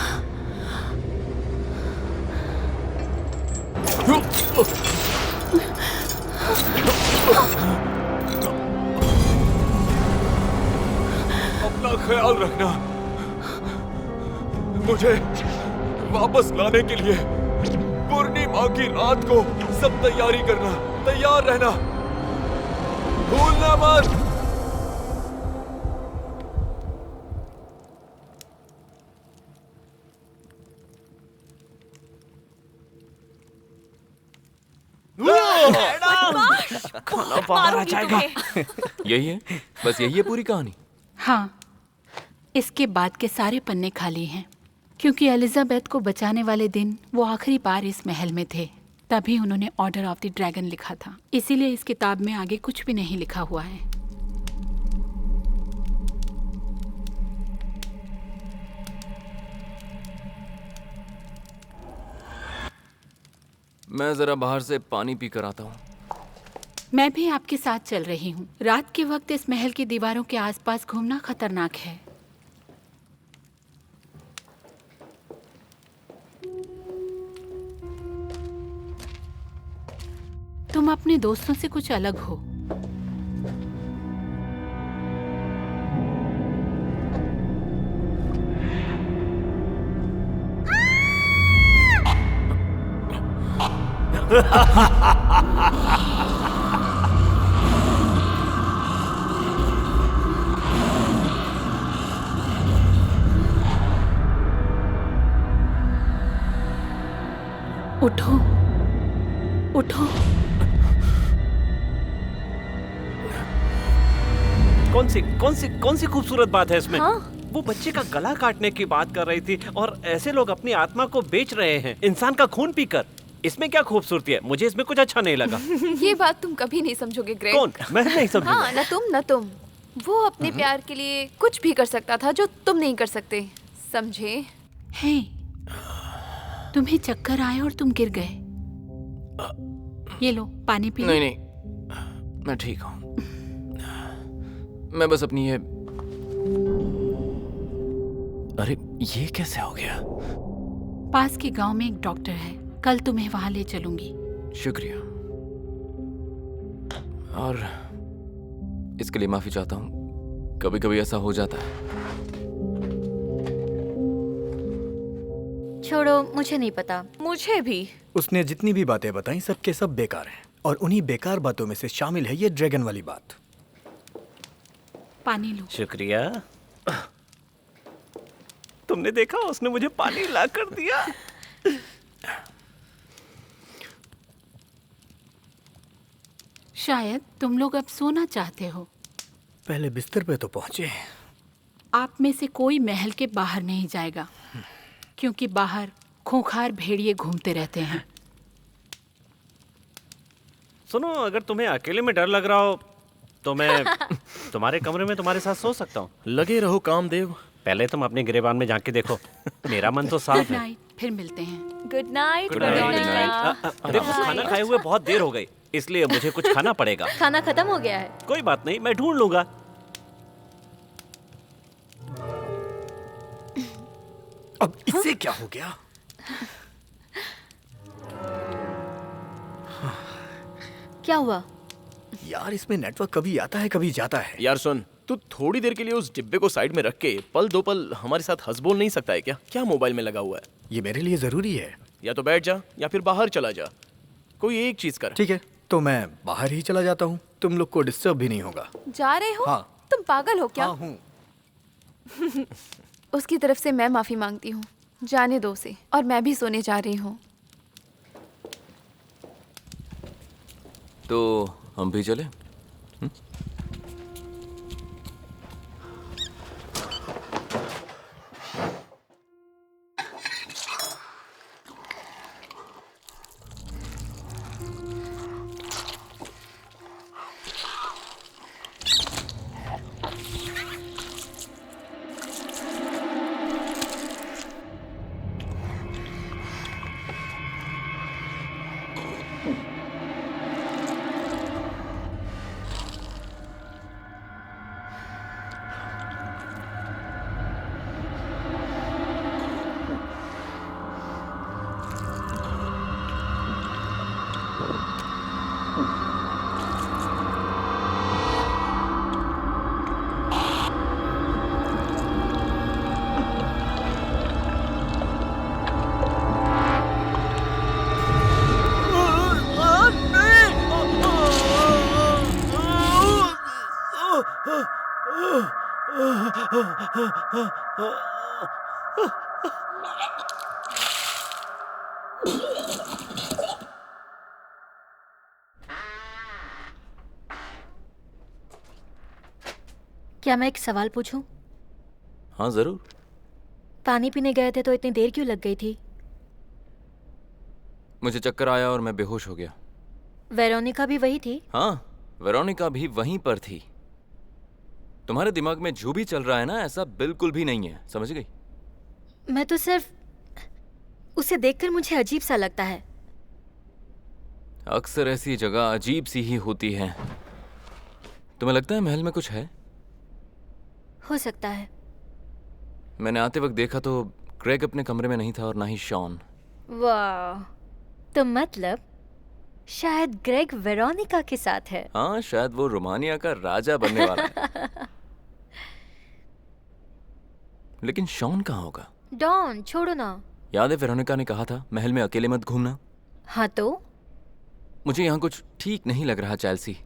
अपना ख्याल रखना। मुझे वापस लाने के लिए पूर्णिमा की रात को सब तैयारी करना, तैयार रहना, भूलना मत। खाना बाहर आ जाएगा। यही है, बस यही है पूरी कहानी। हाँ, इसके बाद के सारे पन्ने खाली हैं, क्योंकि एलिजाबेथ को बचाने वाले दिन वो आखिरी बार इस महल में थे। तभी उन्होंने ऑर्डर ऑफ द ड्रैगन लिखा था। इसीलिए इस किताब में आगे कुछ भी नहीं लिखा हुआ है। मैं जरा बाहर से पानी पी कर आता हूँ। मैं भी आपके साथ चल रही हूँ। रात के वक्त इस महल की दीवारों के आसपास घूमना खतरनाक है। तुम अपने दोस्तों से कुछ अलग हो। उठो, उठो। कौन सी खूबसूरत बात है इसमें? हाँ? वो बच्चे का गला काटने की बात कर रही थी और ऐसे लोग अपनी आत्मा को बेच रहे हैं, इंसान का खून पीकर। इसमें क्या खूबसूरती है? मुझे इसमें कुछ अच्छा नहीं लगा। ये बात तुम कभी नहीं समझोगे ग्रेग। कौन? मैं नहीं समझूंगा। हाँ, न तुम। वो अपने प्यार के लिए कुछ भी कर सकता था जो तुम नहीं कर सकते, समझे? हे, तुम्हें चक्कर आए और तुम गिर गए। ये लो, पानी पी लो। नहीं नहीं, मैं ठीक हूँ। मैं बस अपनी ये... अरे ये कैसे हो गया? पास के गांव में एक डॉक्टर है, कल तुम्हें वहां ले चलूंगी। शुक्रिया, और इसके लिए माफी चाहता हूँ। कभी कभी ऐसा हो जाता है। छोड़ो, मुझे नहीं पता। मुझे भी। उसने जितनी भी बातें बताई सबके सब बेकार हैं, और उन्हीं बेकार बातों में से शामिल है ये ड्रैगन वाली बात। पानी लो। शुक्रिया। तुमने देखा, उसने मुझे पानी ला कर दिया। शायद तुम लोग अब सोना चाहते हो। पहले बिस्तर पे तो पहुंचे। आप में से कोई महल के बाहर नहीं जाएगा, क्योंकि बाहर खूंखार भेड़िए घूमते रहते हैं। सुनो, अगर तुम्हें अकेले में डर लग रहा हो तो मैं तुम्हारे कमरे में तुम्हारे साथ सो सकता हूँ? लगे रहो कामदेव। पहले तुम अपने गिरेबान में झांक के देखो। मेरा मन तो साफ गुड है। नाइट, फिर मिलते हैं। Good night. Good night. देखो खाना खाए हुए बहुत देर हो गई, इसलिए मुझे कुछ खाना पड़ेगा। खाना खत्म हो गया है। कोई बात नहीं, मैं ढूंढ लूंगा। अब इससे क्या हो गया? क्या हुआ? यार इसमें नेटवर्क कभी आता है कभी जाता है। यार सुन, तू थोड़ी देर के लिए उस डिब्बे को साइड में रख के पल दो पल हमारे साथ हंस बोल नहीं सकता है क्या? क्या मोबाइल में लगा हुआ है? ये मेरे लिए जरूरी है। या तो बैठ जा या फिर बाहर चला जा, कोई एक चीज कर। ठीक है, तो मैं बाहर ही चला जाता हूँ, तुम लोग को डिस्टर्ब भी नहीं होगा। जा रहे हो? हाँ। तुम पागल हो क्या? हाँ हूँ। उसकी तरफ से मैं माफी मांगती हूँ, जाने दो उसे। और मैं भी सोने जा रही हूँ। तो हम भी चले? क्या मैं एक सवाल पूछूं? हाँ जरूर। पानी पीने गए थे तो इतनी देर क्यों लग गई थी? मुझे चक्कर आया और मैं बेहोश हो गया। वेरोनिका भी वही थी? हाँ, वेरोनिका भी वहीं पर थी। तुम्हारे दिमाग में जो भी चल रहा है ना, ऐसा बिल्कुल भी नहीं है, समझ गई? मैं तो सिर्फ उसे देखकर मुझे अजीब सा लगता है। अक्सर ऐसी जगह अजीब सी ही होती है। तुम्हें लगता है महल में कुछ है? हो सकता है। मैंने आते वक्त देखा तो क्रेग अपने कमरे में नहीं था और ना ही शॉन। वाह, तो मतलब शायद ग्रेग वेरोनिका के साथ है। हाँ, शायद वो रोमानिया का राजा बनने वाला है। लेकिन शॉन कहाँ होगा? डॉन, छोड़ो ना। याद है वेरोनिका ने कहा था महल में अकेले मत घूमना? हाँ तो? मुझे यहाँ कुछ ठीक नहीं लग रहा चेल्सी।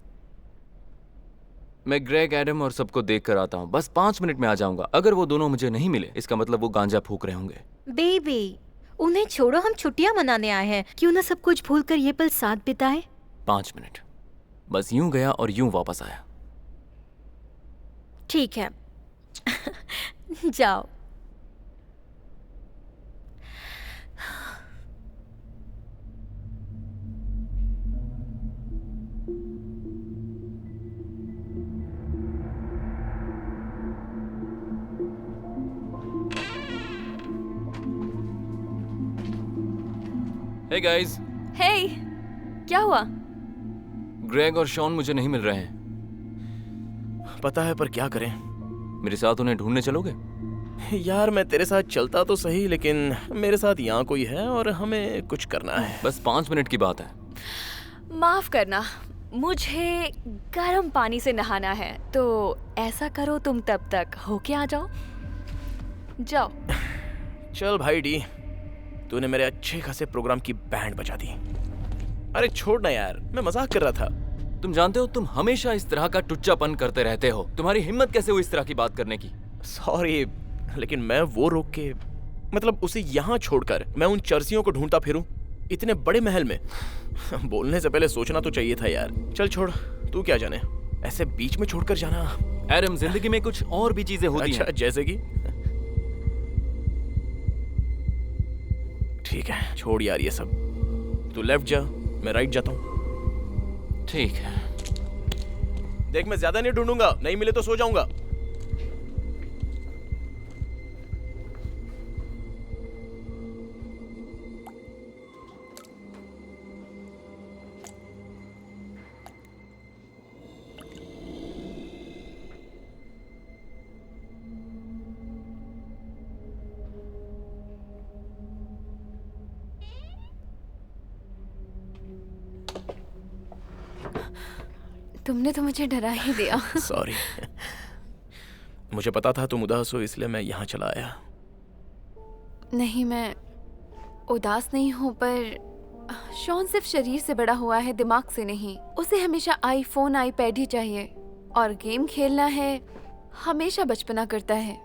मैं ग्रेग, एडम और सबको देख कर आता हूँ। बस 5 मिनट में आ जाऊंगा। अगर वो दोनों मुझे नहीं मिले, इसका मतलब वो गांजा फूक रहे होंगे। बेबी, उन्हें छोड़ो, हम छुट्टियां मनाने आए हैं। क्यों ना सब कुछ भूलकर ये पल साथ बिताए? 5 मिनट। बस यूं गया और यूं वापस आया। ठीक है। जाओ। Hey guys. हे, क्या हुआ? ग्रेग और शॉन मुझे नहीं मिल रहे हैं। पता है, पर क्या करें? मेरे साथ उन्हें ढूंढने चलोगे? यार मैं तेरे साथ चलता तो सही, लेकिन मेरे साथ यहाँ कोई है और हमें कुछ करना है। बस 5 मिनट की बात है। माफ करना, मुझे गर्म पानी से नहाना है, तो ऐसा करो तुम तब तक होके आ जाओ। जाओ। चल भाई डी, तूने मेरे अच्छे खासे प्रोग्राम की बैंड बजा दी। अरे छोड़ ना यार, मैं मजाक कर रहा था। तुम जानते हो, तुम हमेशा इस तरह का टुच्चापन करते रहते हो। तुम्हारी हिम्मत कैसे हुई इस तरह की बात करने की? सॉरी, लेकिन मैं वो रोक के, मतलब उसे यहाँ छोड़कर मैं उन चर्सियों को ढूंढता फिरूं इतने बड़े महल में। बोलने से पहले सोचना तो चाहिए था यार। चल छोड़, तू क्या जाने, ऐसे बीच में छोड़कर जाना। एडम, जिंदगी में कुछ और भी चीजें होती हैं। अच्छा, जैसे कि? ठीक है, छोड़ यार ये सब। तू लेफ्ट जा, मैं राइट जाता हूँ। ठीक है। देख मैं ज्यादा नहीं ढूंढूंगा, नहीं मिले तो सो जाऊंगा। तुमने तो मुझे डरा ही दिया। सॉरी। मुझे पता था तुम उदास हो, इसलिए मैं यहाँ चला आया। नहीं, मैं उदास नहीं हूँ, पर शॉन सिर्फ शरीर से बड़ा हुआ है, दिमाग से नहीं। उसे हमेशा आईफोन आईपैड ही चाहिए और गेम खेलना है, हमेशा बचपना करता है।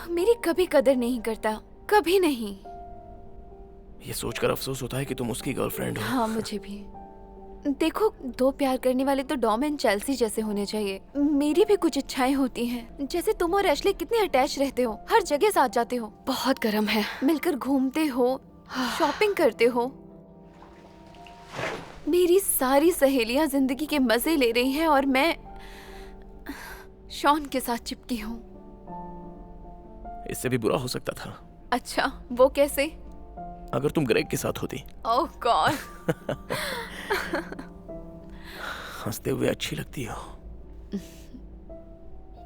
मेरी कभी कदर नहीं करता, कभी नहीं। ये सोचकर अफसोस होता है कि तुम उसकी गर्लफ्रेंड हो। हाँ, मुझे भी। देखो, दो प्यार करने वाले तो डॉम एंड चेल्सी जैसे होने चाहिए। मेरी भी कुछ इच्छाएं होती हैं। जैसे तुम और एशले कितने अटैच रहते हो, हर जगह साथ जाते हो। बहुत गर्म है। मिलकर घूमते हो, शॉपिंग करते हो। मेरी सारी सहेलियां जिंदगी के मजे ले रही हैं और मैं शॉन के साथ चिपकी हूँ। इससे भी बुरा हो सकता था। अच्छा, वो कैसे? अगर तुम ग्रेग के साथ होती। ओह गॉड। हंसते हुए अच्छी लगती हो।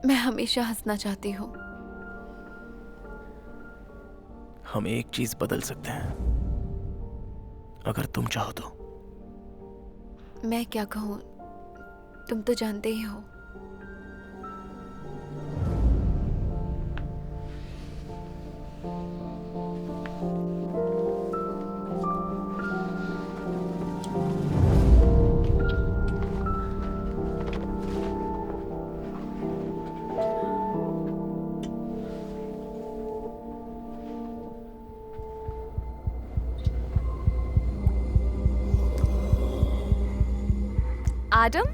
मैं हमेशा हंसना चाहती हूँ। हम एक चीज बदल सकते हैं, अगर तुम चाहो तो। मैं क्या कहूँ, तुम तो जानते ही हो। एडम,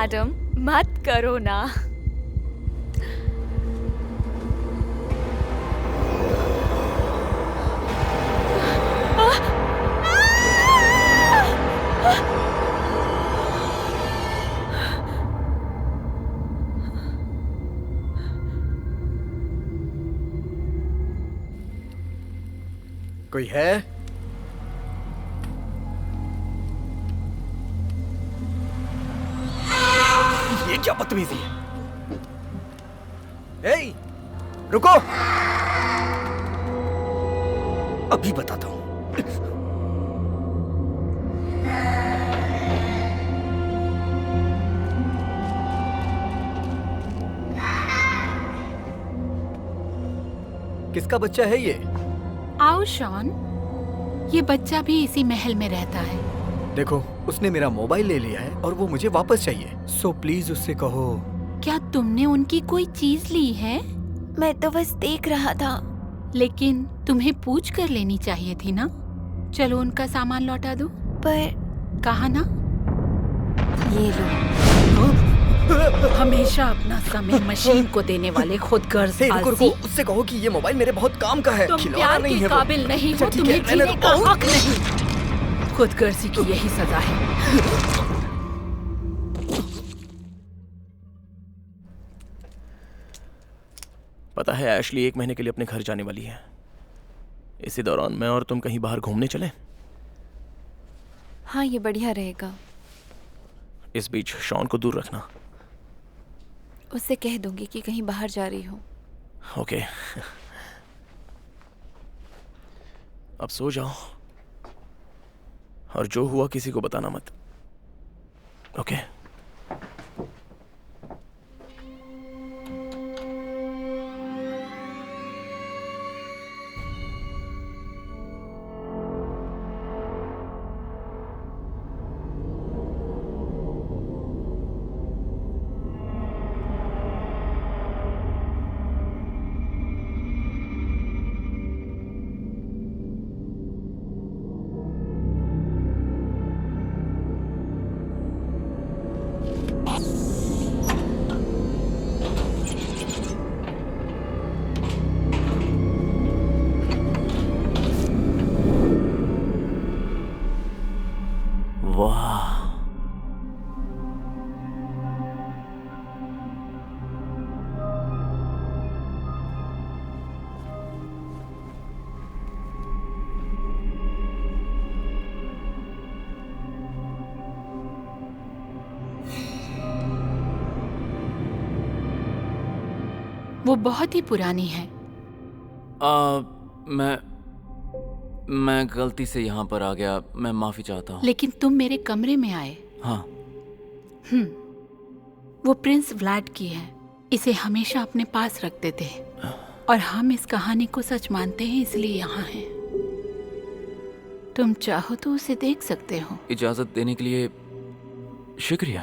एडम मत करो ना। कोई है? ये क्या बदतमीजी है? ए, रुको! अभी बताता हूं। किसका बच्चा है ये? आओ शॉन, ये बच्चा भी इसी महल में रहता है। देखो, उसने मेरा मोबाइल ले लिया है और वो मुझे वापस चाहिए। सो प्लीज उससे कहो। क्या तुमने उनकी कोई चीज ली है? मैं तो बस देख रहा था। लेकिन तुम्हें पूछ कर लेनी चाहिए थी ना। चलो उनका सामान लौटा दो। पर कहा ना, ये लो। हमेशा अपना समय मशीन को देने वाले खुदगर्ज रुको, आलसी। उससे कहो कि ये मोबाइल मेरे बहुत काम का है। तुम खिलौना प्यार नहीं के है वो। काबिल नहीं अच्छा, हो, ठीक है, तुम्हें मैंने जीने का बहुत- हक नहीं। खुदगर्जी की यही सजा है। पता है, एशली 1 महीने के लिए अपने घर जाने वाली है। इसी दौरान मैं और तुम कहीं बाहर घूमने चलें? हाँ, ये बढ़िया रहेगा। इस बीच शॉन को दूर रखना। उससे कह दूंगी कि कहीं बाहर जा रही हूँ। ओके। अब सो जाओ और जो हुआ किसी को बताना मत। ओके? वो बहुत ही पुरानी है। मैं गलती से यहाँ पर आ गया, मैं माफी चाहता हूँ। लेकिन तुम मेरे कमरे में आए। हाँ। वो प्रिंस व्लाड की है। इसे हमेशा अपने पास रखते थे और हम इस कहानी को सच मानते हैं, इसलिए यहाँ हैं। तुम चाहो तो उसे देख सकते हो। इजाजत देने के लिए शुक्रिया।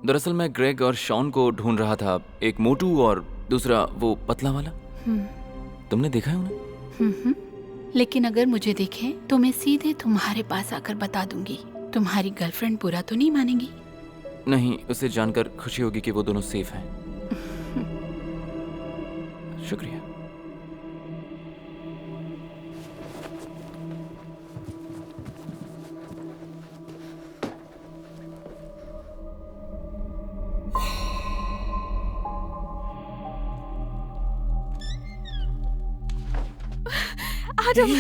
दरअसल मैं ग्रेग और शॉन को ढूंढ रहा था, एक मोटू और दूसरा वो पतला वाला। तुमने देखा है उन्हें? लेकिन अगर मुझे देखे तो मैं सीधे तुम्हारे पास आकर बता दूंगी। तुम्हारी गर्लफ्रेंड बुरा तो नहीं मानेगी? नहीं, उसे जानकर खुशी होगी कि वो दोनों सेफ हैं। शुक्रिया। आदम,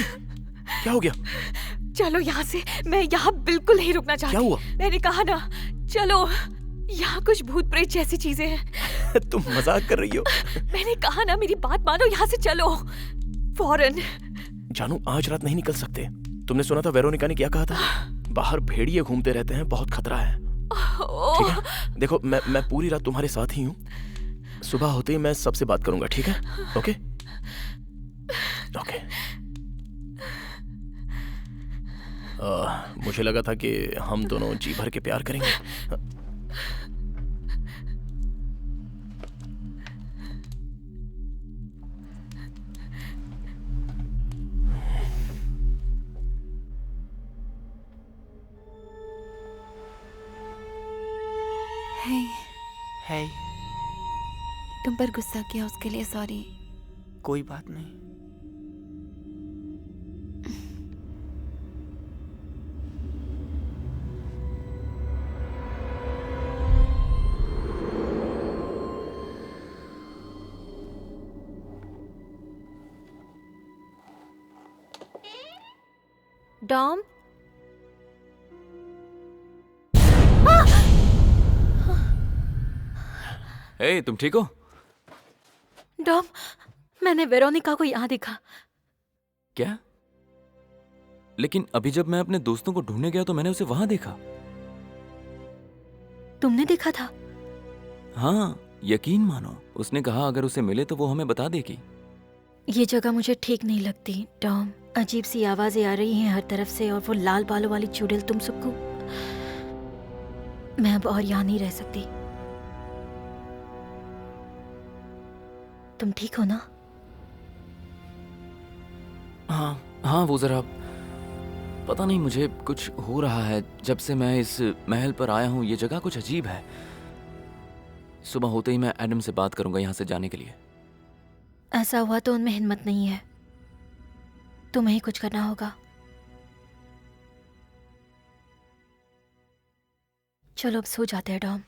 क्या हो गया? चलो यहाँ से। मैं यहाँ बिल्कुल नहीं रुकना चाहती। क्या हुआ? मैंने कहा ना, चलो। यहाँ कुछ भूत प्रेत जैसी चीजें हैं। तुम मजाक कर रही हो? मैंने कहा ना, मेरी बात मानो, यहाँ से चलो फौरन। जानू, आज रात नहीं निकल सकते। तुमने सुना था वेरोनिका ने क्या कहा था? बाहर भेड़िए घूमते रहते हैं, बहुत खतरा है। ठीक है, देखो मैं पूरी रात तुम्हारे साथ ही हूँ। सुबह होते ही मैं सबसे बात करूंगा, ठीक है? Okay okay. मुझे लगा था कि हम दोनों जी भर के प्यार करेंगे। है। तुम पर गुस्सा किया, उसके लिए सॉरी। कोई बात नहीं। डॉम, हे, तुम ठीक हो? डॉम, मैंने वेरोनिका को यहाँ देखा। क्या? लेकिन अभी जब मैं अपने दोस्तों को ढूंढने गया तो मैंने उसे वहां देखा। तुमने देखा था? हाँ, यकीन मानो। उसने कहा अगर उसे मिले तो वो हमें बता देगी। ये जगह मुझे ठीक नहीं लगती टॉम। अजीब सी आवाजें आ रही हैं हर तरफ से, और वो लाल बालों वाली चुड़ैल तुम सबको। मैं अब और यहाँ नहीं रह सकती। तुम ठीक हो ना? हाँ, वो जरा पता नहीं, मुझे कुछ हो रहा है जब से मैं इस महल पर आया हूँ। ये जगह कुछ अजीब है। सुबह होते ही मैं एडम से बात करूंगा यहाँ से जाने के लिए। ऐसा हुआ तो उनमें हिम्मत नहीं है। तुम्हें ही कुछ करना होगा। चलो अब सो जाते हैं डॉम।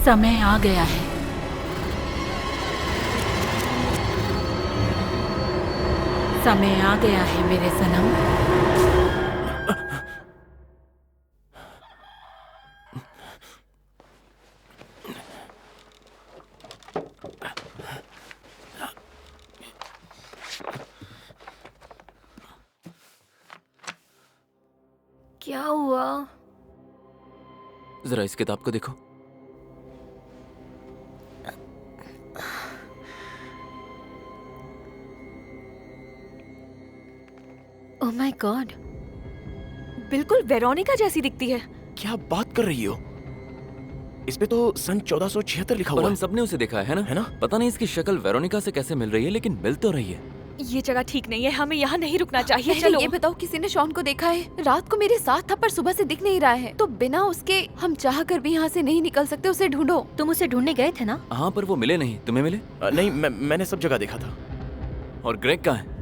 समय आ गया है। समय आ गया है मेरे सनम। क्या हुआ? जरा इस किताब को देखो। ओह माय गॉड, बिल्कुल वेरोनिका जैसी दिखती है। क्या बात कर रही हो? इस पे तो सन 1476 लिखा पर हुआ हम है। सबने उसे देखा है ना? है ना? पता नहीं इसकी शक्ल वेरोनिका से कैसे मिल रही है, लेकिन मिल तो रही है। ये जगह ठीक नहीं है, हमें यहाँ नहीं रुकना चाहिए। पहले चलो। ये बताओ, किसी ने शॉन को देखा है? रात को मेरे साथ था पर सुबह से दिख नहीं रहा है, तो बिना उसके हम चाह कर भी यहाँ से नहीं निकल सकते। उसे ढूंढो। तुम उसे ढूंढने गए थे ना? हाँ, पर वो मिले नहीं। तुम्हें मिले? नहीं, मैंने सब जगह देखा था। और ग्रेग कहाँ है?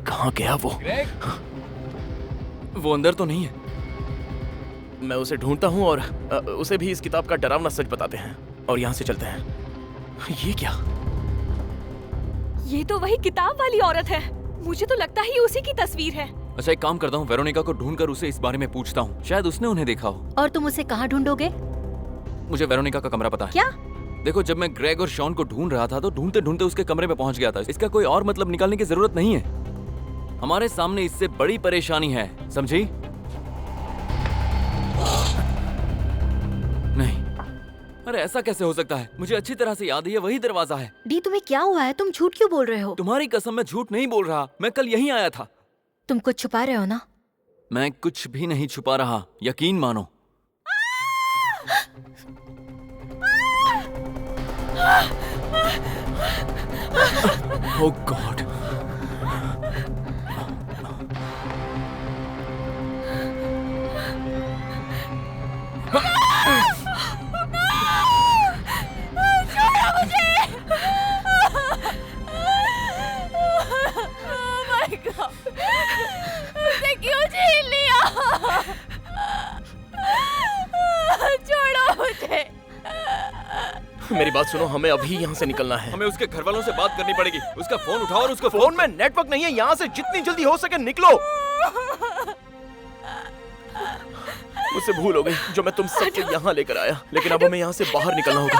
कहाँ गया वो? वो अंदर तो नहीं है। मैं उसे ढूंढता हूँ और उसे भी इस किताब का डरावना सच बताते हैं और यहाँ से चलते हैं। ये क्या? ये तो वही किताब वाली औरत है। मुझे तो लगता है ये उसी की तस्वीर है। अच्छा, एक काम करता हूँ, वेरोनिका को ढूंढकर उसे इस बारे में पूछता हूँ। शायद उसने उन्हें देखा हो। और तुम उसे कहाँ ढूंढोगे? मुझे वेरोनिका का कमरा पता है। क्या? देखो, जब मैं ग्रेग और शॉन को ढूंढ रहा था तो ढूंढते ढूंढते उसके कमरे में पहुंच गया था। इसका कोई और मतलब निकालने की जरूरत नहीं है। हमारे सामने इससे बड़ी परेशानी है, समझी? नहीं, अरे ऐसा कैसे हो सकता है? मुझे अच्छी तरह से याद है, ये वही दरवाजा है। डी, तुम्हें क्या हुआ है? तुम झूठ क्यों बोल रहे हो? तुम्हारी कसम, मैं झूठ नहीं बोल रहा। मैं कल यहीं आया था। तुम कुछ छुपा रहे हो ना? मैं कुछ भी नहीं छुपा रहा, यकीन मानो। Oh God! मुझे क्यों झेल लिया? छोड़ो मुझे। मेरी बात सुनो, हमें अभी यहाँ से निकलना है। हमें उसके घर वालों से बात करनी पड़ेगी। उसका फोन उठाओ और उसको फोन में नेटवर्क नहीं है। यहाँ से जितनी जल्दी हो सके निकलो। मुझसे भूल हो गई जो मैं तुम सबको यहाँ लेकर आया, लेकिन अब हमें यहाँ से बाहर निकलना होगा।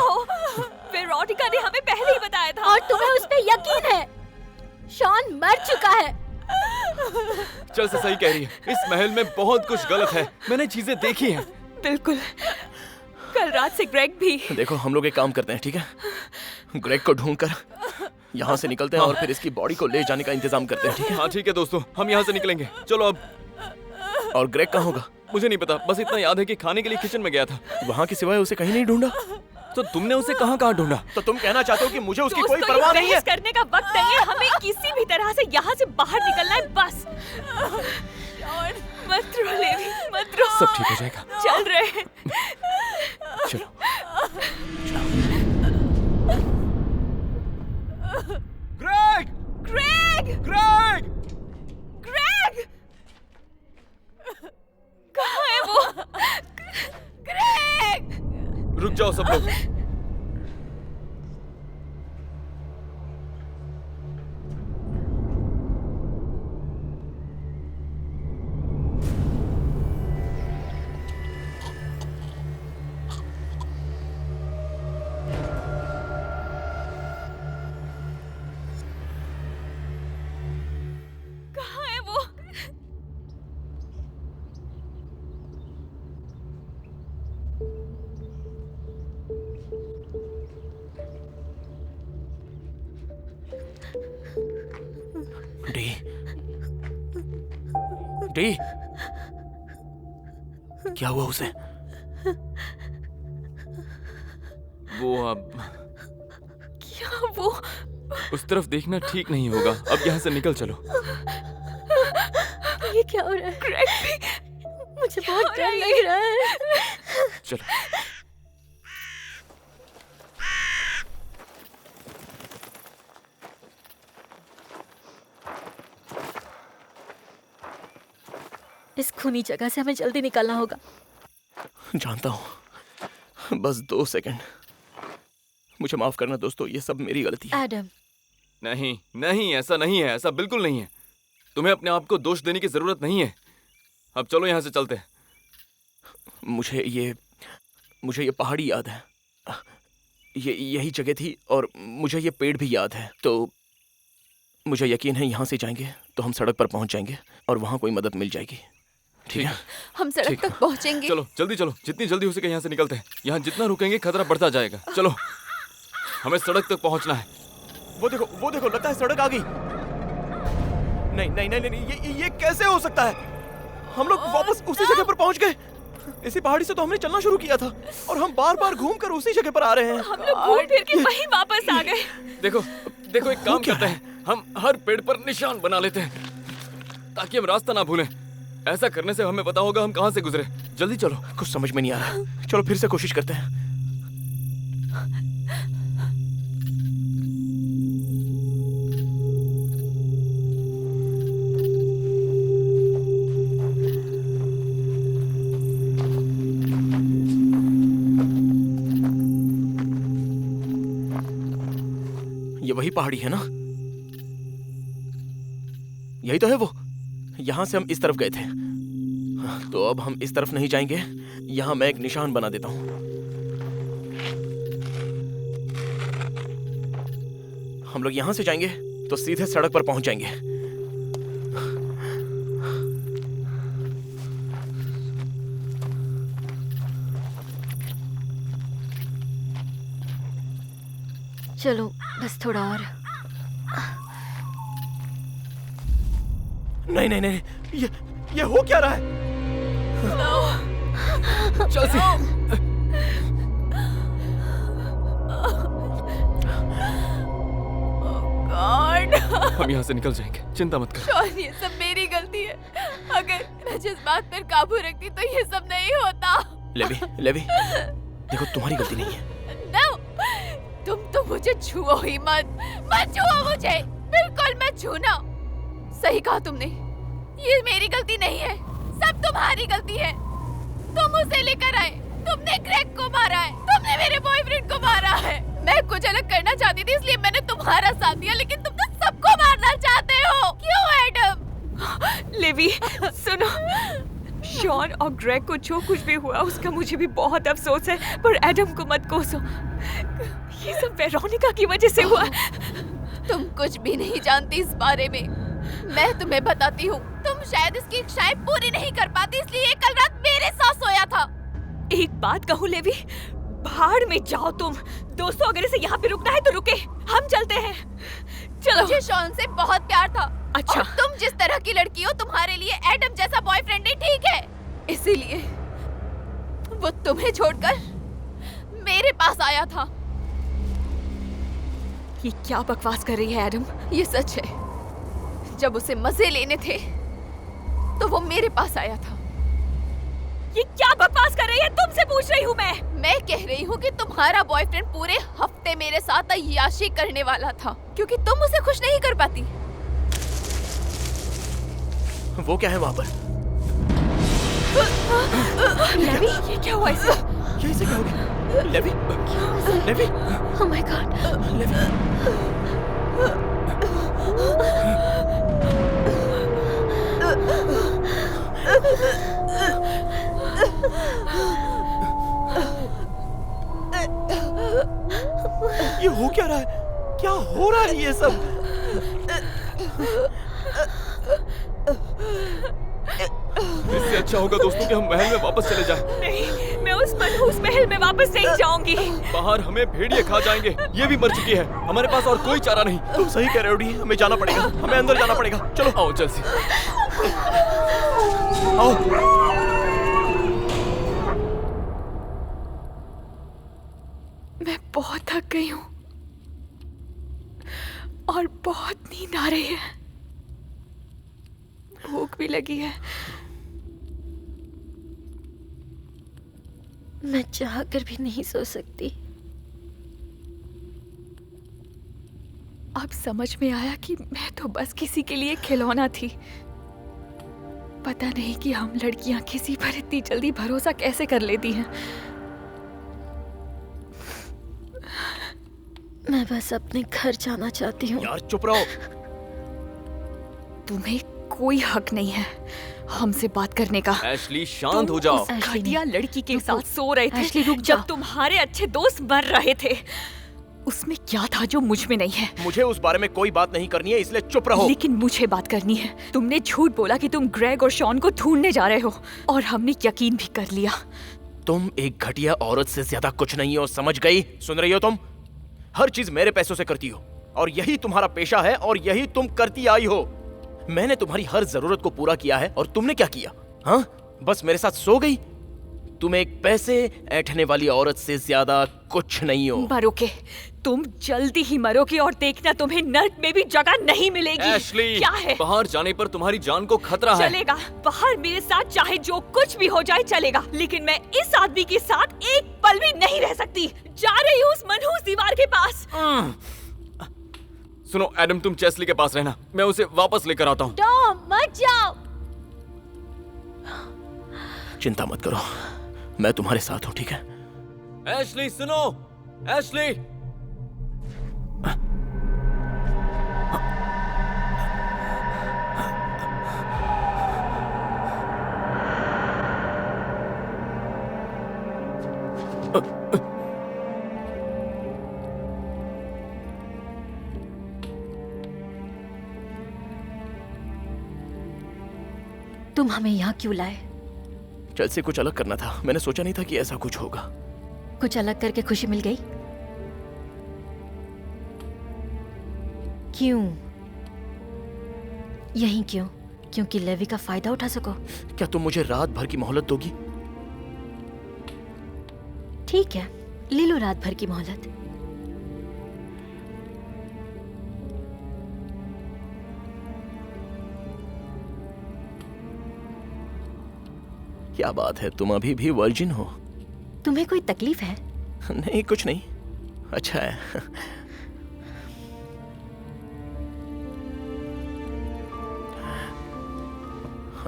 वेरोनिका ने हमें पहले ही बताया था। और तुम्हें उस पे यकीन है? शॉन मर चुका है। चल से सही कह रही है। इस महल में बहुत कुछ गलत है। मैंने चीजें देखी हैं। बिल्कुल। कल रात से ग्रेग भी। देखो, हम लोग एक काम करते हैं, ठीक है? ग्रेग को ढूंढकर यहाँ से निकलते हैं और फिर इसकी बॉडी को ले जाने का इंतजाम करते हैं, ठीक है? हाँ ठीक है दोस्तों, हम यहाँ से निकलेंगे। चलो अब। और ग्रेग कहाँ होगा? मुझे नहीं पता, बस इतना याद है कि खाने के लिए किचन में गया था। वहाँ के सिवाय उसे कहीं नहीं ढूंढा? तो तुमने उसे कहाँ कहाँ ढूंढा? तो तुम कहना चाहते हो कि मुझे उसकी कोई दोस्तों, परवाह नहीं है? बहस करने का वक्त नहीं है। हमें किसी भी तरह से यहाँ से बाहर निकलना है, बस। और मत रो लेवी, मत रो। सब ठीक हो जाएगा। चल रहे हैं। चलो। ग्रेग! ग्रेग! ग्रेग! ग्रेग! कहाँ है वो? ग्रेग! रुक जाओ सब लोग। कहाँ है वो? डी, डी, क्या हुआ उसे? वो अब क्या वो? उस तरफ देखना ठीक नहीं होगा। अब यहाँ से निकल चलो। ये क्या हो रहा है? ग्रेग भी। मुझे बहुत डर लग रहा है। चलो। इस खूनी जगह से हमें जल्दी निकलना होगा। जानता हूँ, बस 2 सेकंड। मुझे माफ करना दोस्तों, ये सब मेरी गलती है। एडम, नहीं नहीं, ऐसा नहीं है। ऐसा बिल्कुल नहीं है। तुम्हें अपने आप को दोष देने की जरूरत नहीं है। अब चलो यहाँ से चलते हैं। मुझे ये पहाड़ी याद है। ये यही जगह थी और मुझे ये पेड़ भी याद है। तो मुझे यकीन है यहाँ से जाएंगे तो हम सड़क पर पहुँच जाएंगे और वहाँ कोई मदद मिल जाएगी। ठीक है? हम सड़क तक पहुँचेंगे। चलो जल्दी चलो, जितनी जल्दी हो सके यहाँ से निकलते हैं। यहाँ जितना रुकेंगे खतरा बढ़ता जाएगा। चलो, हमें सड़क तक पहुँचना है। वो देखो, लगता है सड़क आ गई। नहीं, ये कैसे हो सकता है? हम लोग वापस उसी जगह पर पहुँच गए। इसी पहाड़ी से तो हमने चलना शुरू किया था और हम बार बार घूम कर उसी जगह पर आ रहे हैं। हम लोग घूम फिर के वहीं वापस आ गए। देखो देखो, एक काम करते हैं, हम हर पेड़ पर निशान बना लेते हैं ताकि हम रास्ता ना भूलें। ऐसा करने से हमें पता होगा हम कहाँ से गुजरे। जल्दी चलो। कुछ समझ में नहीं आ रहा, चलो फिर से कोशिश करते हैं। ये वही पहाड़ी है ना? यही तो है वो। यहां से हम इस तरफ गए थे, तो अब हम इस तरफ नहीं जाएंगे। यहां मैं एक निशान बना देता हूं। हम लोग यहां से जाएंगे तो सीधे सड़क पर पहुंच जाएंगे। चलो बस थोड़ा और। नहीं नहीं नहीं, ये हो क्या रहा है? चल सी। हम यहाँ से निकल जाएंगे, चिंता मत कर। शॉन, ये सब मेरी गलती है। अगर मैं जिस बात पर काबू रखती तो ये सब नहीं होता। लेवी, देखो तुम्हारी गलती नहीं है। No! तुम तो मुझे छुओ ही मत छुओ मुझे, बिल्कुल मत छूना। सही कहा तुमने, ये मेरी गलती नहीं है, सब तुम्हारी गलती है। तुम उसे लेकर आए, तुमने ग्रेग को मारा है, तुमने मेरे बॉयफ्रेंड को मारा है। मैं कुछ अलग करना चाहती थी इसलिए मैंने तुम्हारा साथ दिया, लेकिन तुम तो सबको मारना चाहते हो। क्यों एडम? लेवी सुनो, शॉन और ग्रेग को जो कुछ भी हुआ उसका मुझे भी बहुत अफसोस है, पर एडम को मत कोसो। ये सब वेरोनिका की वजह से हुआ। तुम कुछ भी नहीं जानती इस बारे में। मैं तुम्हें बताती हूँ, तुम शायद इसकी इच्छाएं पूरी नहीं कर पाती, इसलिए कल रात मेरे साथ सोया था। एक बात कहूँ लेवी, भाड़ में जाओ तुम। दोस्तों अगर इसे यहाँ पे रुकना है तो रुके, हम चलते हैं। चलो। मुझे शॉन से बहुत प्यार था। अच्छा। और तुम जिस तरह की लड़की हो, तुम्हारे लिए एडम जैसा बॉयफ्रेंड ही ठीक है। इसीलिए वो तुम्हें छोड़कर मेरे पास आया था। ये क्या बकवास कर रही है एडम? ये सच है। जब उसे मजे लेने थे तो वो मेरे पास आया था। ये क्या बकवास कर रही है? तुमसे पूछ रही हूँ मैं कह रही हूँ कि तुम्हारा बॉयफ्रेंड पूरे हफ्ते मेरे साथ अय्याशी करने वाला था, क्योंकि तुम उसे खुश नहीं कर पाती। वो क्या है वहाँ पर? लेवी, ये क्या हुआ इसे? ये इसे क्या हो गया? लेवी, Oh my God! ये हो क्या रहा है? क्या हो रहा है ये सब? इससे अच्छा होगा दोस्तों कि हम महल में वापस चले जाएं। नहीं, मैं उस मनहूस महल में वापस नहीं जाऊंगी। बाहर हमें भेड़िए खा जाएंगे। ये भी मर चुकी है, हमारे पास और कोई चारा नहीं। तुम सही कह रहे हो डी, हमें जाना पड़ेगा, हमें अंदर जाना पड़ेगा। चलो आओ चल सी। आओ। मैं बहुत थक गई हूँ और बहुत नींद आ रही है, भूख भी लगी है। मैं चाह कर भी नहीं सो सकती। अब समझ में आया कि मैं तो बस किसी के लिए खिलौना थी। पता नहीं कि हम लड़कियां किसी पर इतनी जल्दी भरोसा कैसे कर लेती हैं। मैं बस अपने घर जाना चाहती हूँ। यार चुप रहो। तुम्हें कोई हक नहीं है हमसे बात करने का। एशली शांत हो जाओ। घटिया लड़की के साथ सो रहे थे। एशली, रुक जब जा। तुम्हारे अच्छे दोस्त मर रहे थे, उसमें क्या था जो मुझ में नहीं है? मुझे उस बारे में कोई बात नहीं करनी है, इसलिए चुप रहो। लेकिन मुझे बात करनी है। तुमने झूठ बोला कि तुम ग्रेग और शॉन को ढूंढने जा रहे हो, और हमने यकीन भी कर लिया। तुम एक घटिया औरत से ज्यादा कुछ नहीं हो, समझ गई? सुन रही हो तुम? हर चीज मेरे पैसों से करती हो और यही तुम्हारा पेशा है और यही तुम करती आई हो। मैंने तुम्हारी हर जरूरत को पूरा किया है और तुमने क्या किया? हाँ, बस मेरे साथ सो गई। तुम एक पैसे ऐंठने वाली औरत से ज्यादा कुछ नहीं हो। मरोगे, तुम जल्दी ही मरोगे और देखना तुम्हें नर्क में भी जगह नहीं मिलेगी। एशली, क्या है? बाहर जाने पर तुम्हारी जान को खतरा है। चलेगा, बाहर मेरे साथ चाहे जो कुछ भी हो जाए चलेगा, लेकिन मैं इस आदमी के साथ एक पल भी नहीं रह सकती। जा रही हूँ उस मनहूस दीवार के पास। सुनो एडम, तुम चेस्ली के पास रहना, मैं उसे वापस लेकर आता हूँ। टॉम, मत जाओ। चिंता मत करो, मैं तुम्हारे साथ हूँ, ठीक है? एशली सुनो, एशली। तुम हमें यहाँ क्यों लाए? चल से कुछ अलग करना था, मैंने सोचा नहीं था कि ऐसा कुछ होगा। कुछ अलग करके खुशी मिल गई? क्यों? यही क्यों? क्योंकि लेवी का फायदा उठा सको? क्या तुम मुझे रात भर की मोहलत दोगी? ठीक है, ले लो रात भर की मोहलत। क्या बात है, तुम अभी भी वर्जिन हो? तुम्हें कोई तकलीफ है? नहीं, कुछ नहीं, अच्छा है।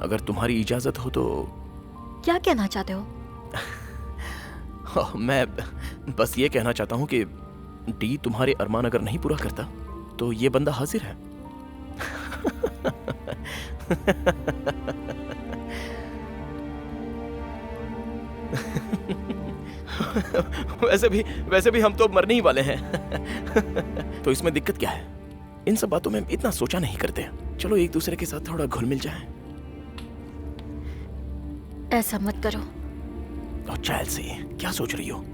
अगर तुम्हारी इजाजत हो तो। क्या कहना चाहते हो? मैं बस ये कहना चाहता हूँ कि डी तुम्हारे अरमान अगर नहीं पूरा करता तो ये बंदा हाजिर है। वैसे भी हम तो मरने ही वाले हैं। तो इसमें दिक्कत क्या है? इन सब बातों में इतना सोचा नहीं करते। चलो एक दूसरे के साथ थोड़ा घुल मिल जाए। ऐसा मत करो। और चेल्सी, क्या सोच रही हो?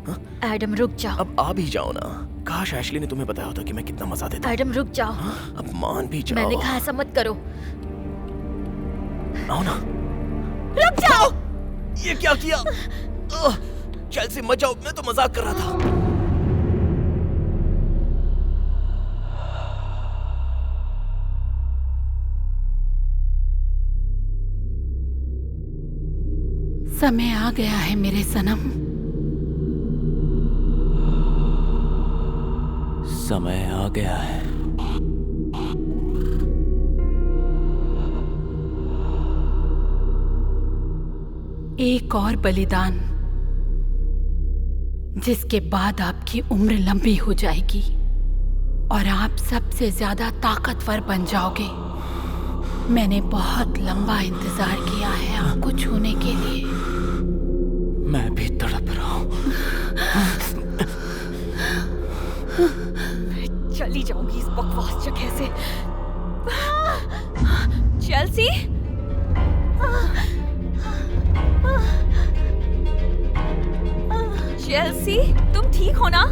एडम रुक जाओ। अब आ भी जाओ ना। काश एशली ने तुम्हें बताया होता कि मैं कितना मजा देता। एडम रुक जाओ। अब मान भी जाओ। मैंने कहा ऐसा मत करो। आओ ना। रुक जाओ। ये क्या किया? चेल्सी मत जाओ, मैं तो मजाक कर रहा था। समय आ गया है मेरे सनम। समय आ गया है। एक और बलिदान, जिसके बाद आपकी उम्र लंबी हो जाएगी और आप सबसे ज्यादा ताकतवर बन जाओगे। मैंने बहुत लंबा इंतजार किया है आपको छूने के लिए। मैं भी तड़प रहा हूं। मैं चली जाऊंगी इस बकवास जगह से। चेल्सी, चेल्सी, तुम ठीक हो ना?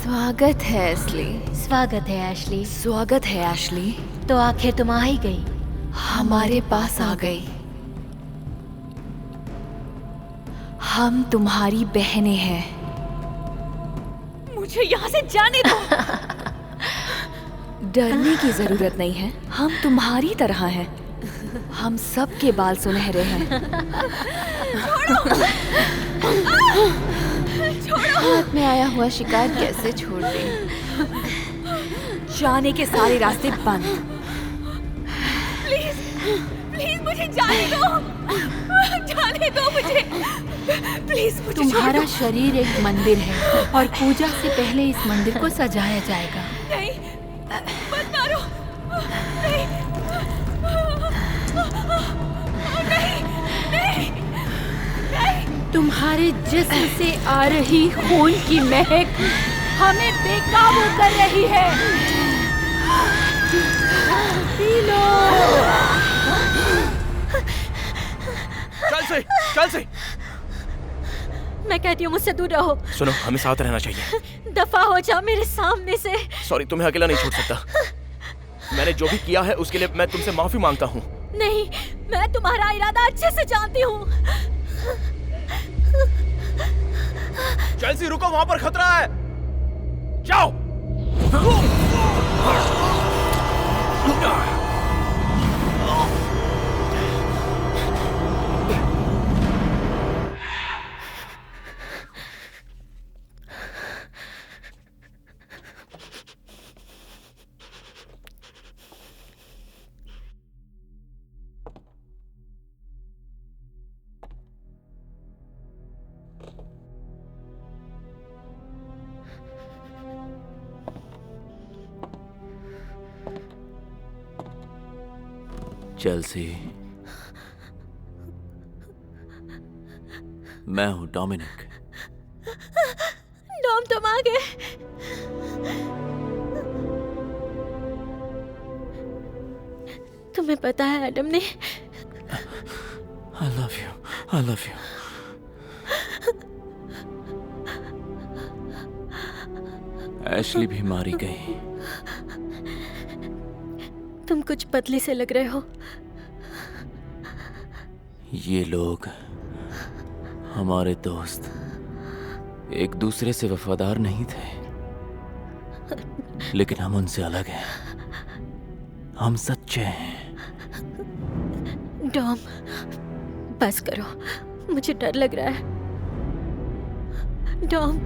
स्वागत है एशली। स्वागत है एशली। स्वागत है एशली। तो आखिर तुम आ ही गई। हमारे पास आ गई। हम तुम्हारी बहनें हैं। मुझे यहाँ से जाने दो। डरने की जरूरत नहीं है, हम तुम्हारी तरह हैं। हम सब के बाल सुनहरे हैं। हाथ में आया हुआ शिकार कैसे छोड़ दें? जाने के सारे रास्ते बंद। प्लीज, प्लीज मुझे जाने दो। जाने दो मुझे। प्लीज मुझे। तुम्हारा शरीर एक मंदिर है और पूजा से पहले इस मंदिर को सजाया जाएगा। नहीं, मत मारो। नहीं, नहीं, नहीं, नहीं। तुम्हारे जिस्म से आ रही खून की महक हमें बेकाबू कर रही है। P low. चल से मैं कहती हूँ मुझसे दूर रहो। सुनो, हमें साथ रहना चाहिए। दफा हो जा मेरे सामने से। सॉरी, तुम्हें अकेला नहीं छोड़ सकता। मैंने जो भी किया है उसके लिए मैं तुमसे माफी मांगता हूँ। नहीं, मैं तुम्हारा इरादा अच्छे से जानती हूँ। चेल्सी रुको, वहां पर खतरा है। जाओ। चेल्सी, मैं हूं डोमिनिक। डॉम, तुम आ गए। तुम्हें पता है एडम ने I love you, I love you। Ashley भी मारी गई। तुम कुछ पतले से लग रहे हो। ये लोग हमारे दोस्त एक दूसरे से वफादार नहीं थे, लेकिन हम उनसे अलग हैं। हम सच्चे हैं। डॉम, बस करो, मुझे डर लग रहा है। डॉम,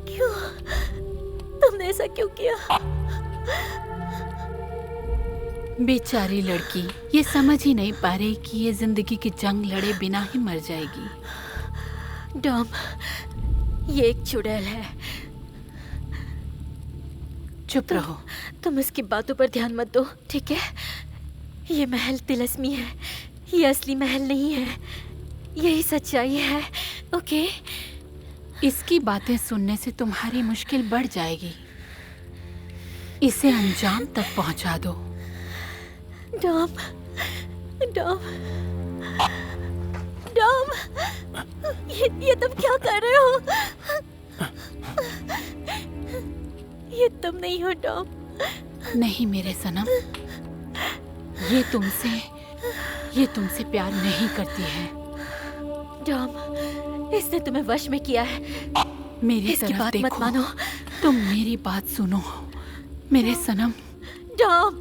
क्यों? तुमने ऐसा क्यों किया? बेचारी लड़की ये समझ ही नहीं पा रही कि ये जिंदगी की जंग लड़े बिना ही मर जाएगी। डॉम, ये एक चुड़ैल है। चुप रहो। तुम इसकी बातों पर ध्यान मत दो, ठीक है? ये महल तिलस्मी है, ये असली महल नहीं है। यही सच्चाई है, ओके? इसकी बातें सुनने से तुम्हारी मुश्किल बढ़ जाएगी। इसे अंजाम तक पहुंचा दो। डॉम, डॉम, डॉम, ये तुम क्या कर रहे हो? ये तुम नहीं हो डॉम। नहीं मेरे सनम, ये तुमसे प्यार नहीं करती है। डॉम, इसने तुम्हें वश में किया है। मेरी इसकी तरफ बात देखो। मत मानो। तुम मेरी बात सुनो मेरे सनम। डॉम,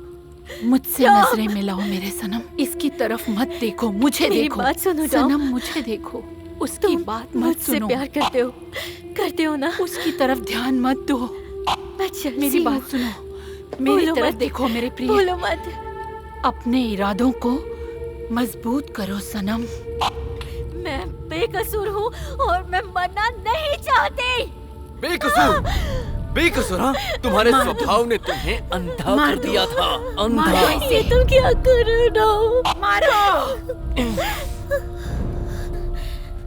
मुझसे डॉम। नजरें मिलाओ मेरे सनम। इसकी तरफ मत देखो, मुझे मेरी देखो। बात सुनो डॉम। सनम, मुझे देखो। उसकी बात मत मुझसे सुनो। प्यार करते हो ना? उसकी तरफ ध्यान मत दो। मैं चेल्सी मेरी हूँ। बात सुनो। मेरी बोलो तरफ मत। देखो मेरे प्रिय। बोलो मत। अपने इरादों को मजबूत करो सनम। मैं बेकसूर हूँ और मैं मरना नहीं चाहती। बेकसूर? बेकसूर? हाँ, तुम्हारे मार दो। स्वभाव ने तुम्हें अंधा मार कर दो। दिया था। अंधा। मारो ये तुम क्या कर रहे हो? मारो।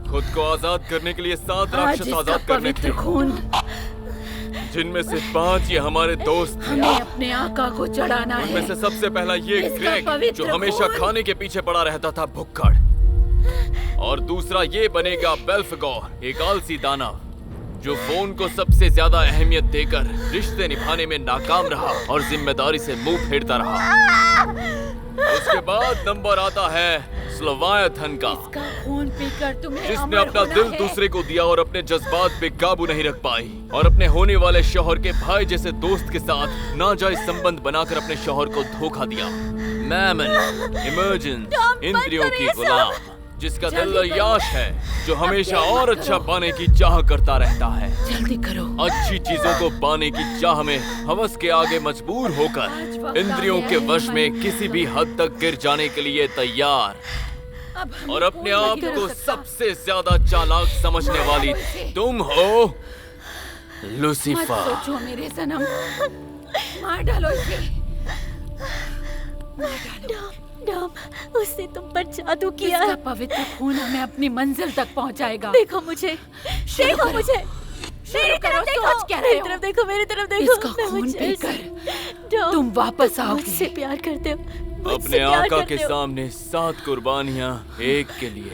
खुद को आजाद करने के लिए 7 आज राक्षस इसका आजाद करने पवित्र थे, खून जिनमें से 5 ये हमारे दोस्त थे। हमें अपने आका को चढ़ाना है। उनमें से सबसे पहला ये इसका ग्रेग, पवित्र जो हमेशा खून। खाने के पीछे पड़ा रहता था, भुक्कड़। और दूसरा ये बनेगा बेल्फगोर, एक आलसी दानव, जो फोन को सबसे ज्यादा अहमियत देकर रिश्ते निभाने में नाकाम रहा और जिम्मेदारी से मुंह फेरता रहा। उसके बाद नंबर आता है स्लोवायथन का, इसका खून पीकर तुम्हें जिसने अमर अपना होना दिल है। दूसरे को दिया और अपने जज्बात पे काबू नहीं रख पाई, और अपने होने वाले शौहर के भाई जैसे दोस्त के साथ नाजायज संबंध बनाकर अपने शौहर को धोखा दिया। मैमन, इमर्जेंस, इंद्रियों की गुलाम, जिसका दिल अय्याश है, जो हमेशा और अच्छा पाने की चाह करता रहता है। जल्दी करो। अच्छी चीजों को पाने की चाह में हवस के आगे मजबूर होकर इंद्रियों के वश में किसी भी हद तक गिर जाने के लिए तैयार, और अपने आप को सबसे ज्यादा चालाक समझने वाली तुम हो, मत लूसीफर। सोचो मेरे सनम, मार डालो इसे। मार डालो। डॉम, उसने तुम पर जादू किया इसका है। पवित्र खून हमें अपनी मंजिल तक पहुंचाएगा। देखो मुझे, देखो मुझे, मेरी करो, तरफ देखो, सोच क्या रहे मेरी हो? तरफ देखो, मेरी तरफ देखो। इसका मैं खून मुझे पीकर डॉम, तुम वापस तुम आओगे। मुझसे प्यार करते हो, मुझसे अपने प्यार आका करते के हो। सामने 7 कुर्बानियां एक के लिए।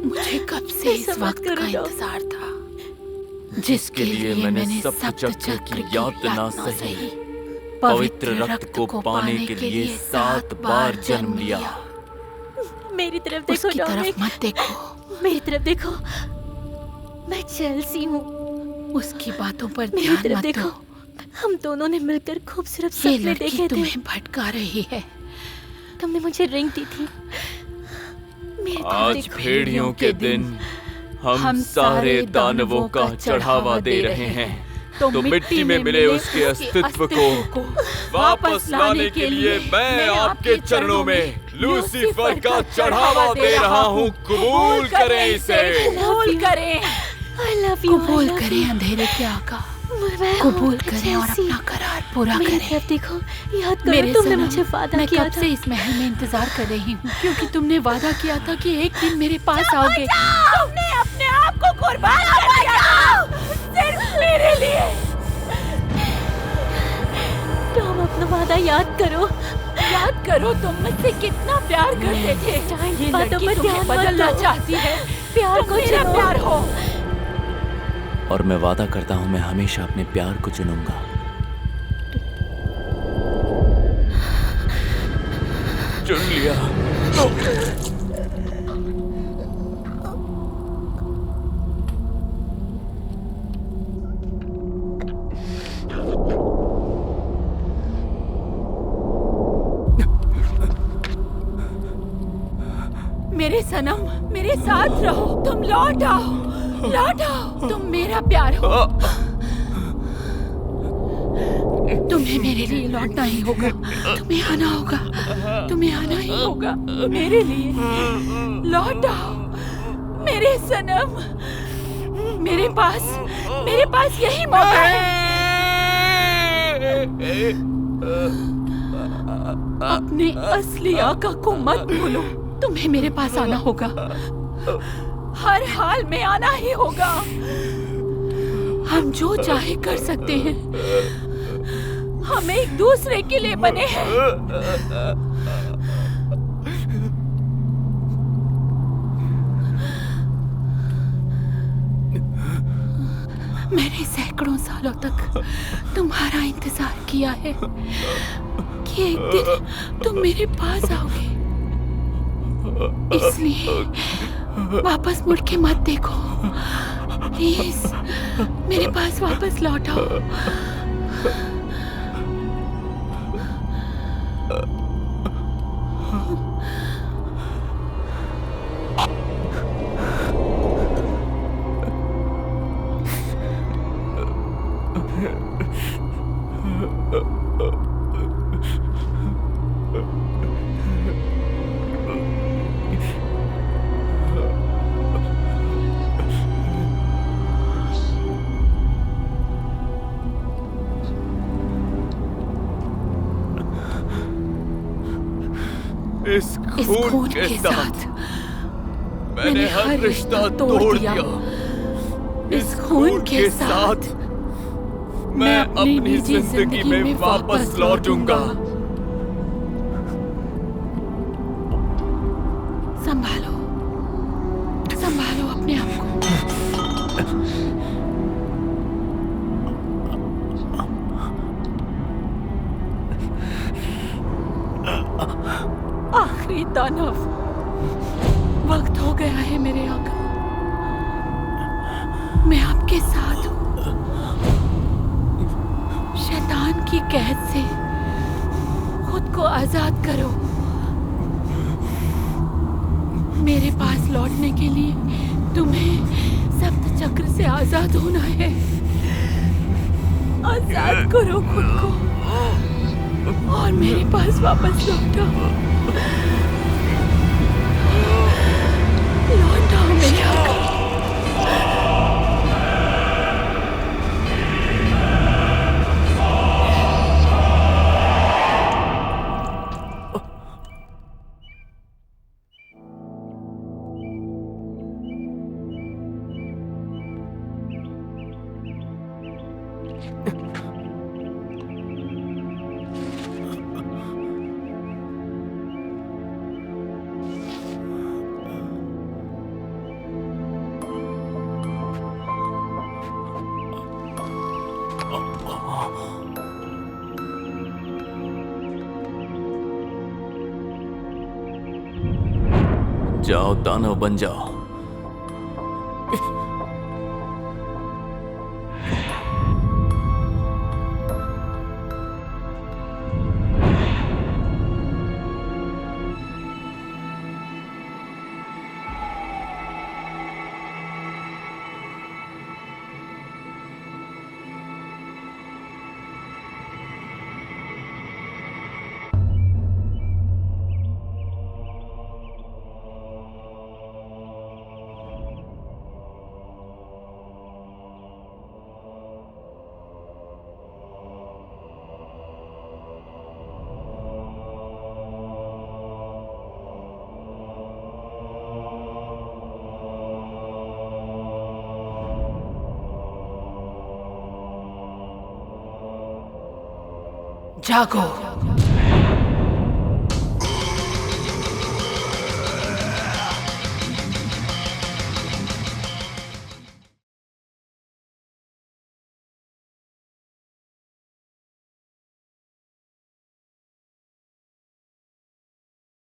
मुझे कब से इस ऐसा मत वक्त करो का डॉम। इंतजार था, जिसके लिए मैंने सप्तचक्र की यातना सही, पवित्र रक्त को पाने के लिए 7 बार जन्म लिया। मेरी तरफ देखो उसकी डॉम, तरफ मत देखो। मेरी तरफ देखो, मैं चेल्सी हूँ। उसकी बातों पर मेरी ध्यान तरफ मत देखो, दो। हम दोनों ने मिलकर खूबसूरत ये सपने लड़की देखे थे। तुम्हें भटका रही है। तुमने मुझे रिंग दी थी। मेरी तरफ आज देखो। भेड़ियों के दिन हम सारे दानवों का चढ़ावा दे रहे हैं, तो मिट्टी में मिले उसके अस्तित्व को वापस लाने के लिए मैं आपके चरणों में लूसीफर का चढ़ावा दे रहा हूँ। कबूल करें इसे। कबूल करें। I love you, I कबूल love करें you। अंधेरे के आका। मैं कबूल हूँ करें और चेल्सी। अपना करार पूरा मेरी करें। तरफ देखो, याद करो मेरे तुमने सनम, मुझे वादा मैं किया कब था। से इस महल में इंतजार कर रही हूँ, क्योंकि तुमने वादा किया था कि एक दिन मेरे पास आओगे। तुमने अपने आप को कुर्बान कर दिया सिर्फ मेरे लिए। तुम अपना वादा याद करो। याद करो तुम मुझसे कितना प्यार करते थे। ये बातों लड़की पर तुम्हें ध्यान मत बदलना दो। चाहती है। प्यार तुम को मेरा चुनो। प्यार हो। और मैं वादा करता हूँ मैं हमेशा अपने प्यार को चुनूंगा। चुन लिया। मेरे सनम, मेरे साथ रहो। तुम लौट आओ, लौट आओ। तुम मेरा प्यार हो। तुम्हें मेरे लिए लौटना ही होगा। तुम्हें आना होगा। तुम्हें आना ही होगा मेरे लिए। लौट आओ मेरे सनम। मेरे पास यही मौका है। अपने असली आका को मत भूलो। तुम्हें मेरे पास आना होगा। हर हाल में आना ही होगा। हम जो चाहे कर सकते हैं। हम एक दूसरे के लिए बने हैं। मैंने सैकड़ों सालों तक तुम्हारा इंतजार किया है कि एक दिन तुम मेरे पास आओगे। इसलिए वापस मुड़ के मत देखो। प्लीज मेरे पास वापस लौट आओ। इस खून के साथ मैंने हर रिश्ता तोड़ दिया। इस खून के साथ मैं अपनी निजी जिंदगी में वापस लौटूंगा। संभालो, संभालो अपने आप को। आखिरी दानव, वक्त हो गया है मेरे आका। मैं आपके साथ हूँ। शैतान की कैद से खुद को आजाद करो। मेरे पास लौटने के लिए तुम्हें सप्त चक्र से आजाद होना है। आजाद करो खुद को और मेरे पास वापस लौटो। लौटो मेरे आका। जाओ दानव बन जाओ। जागो।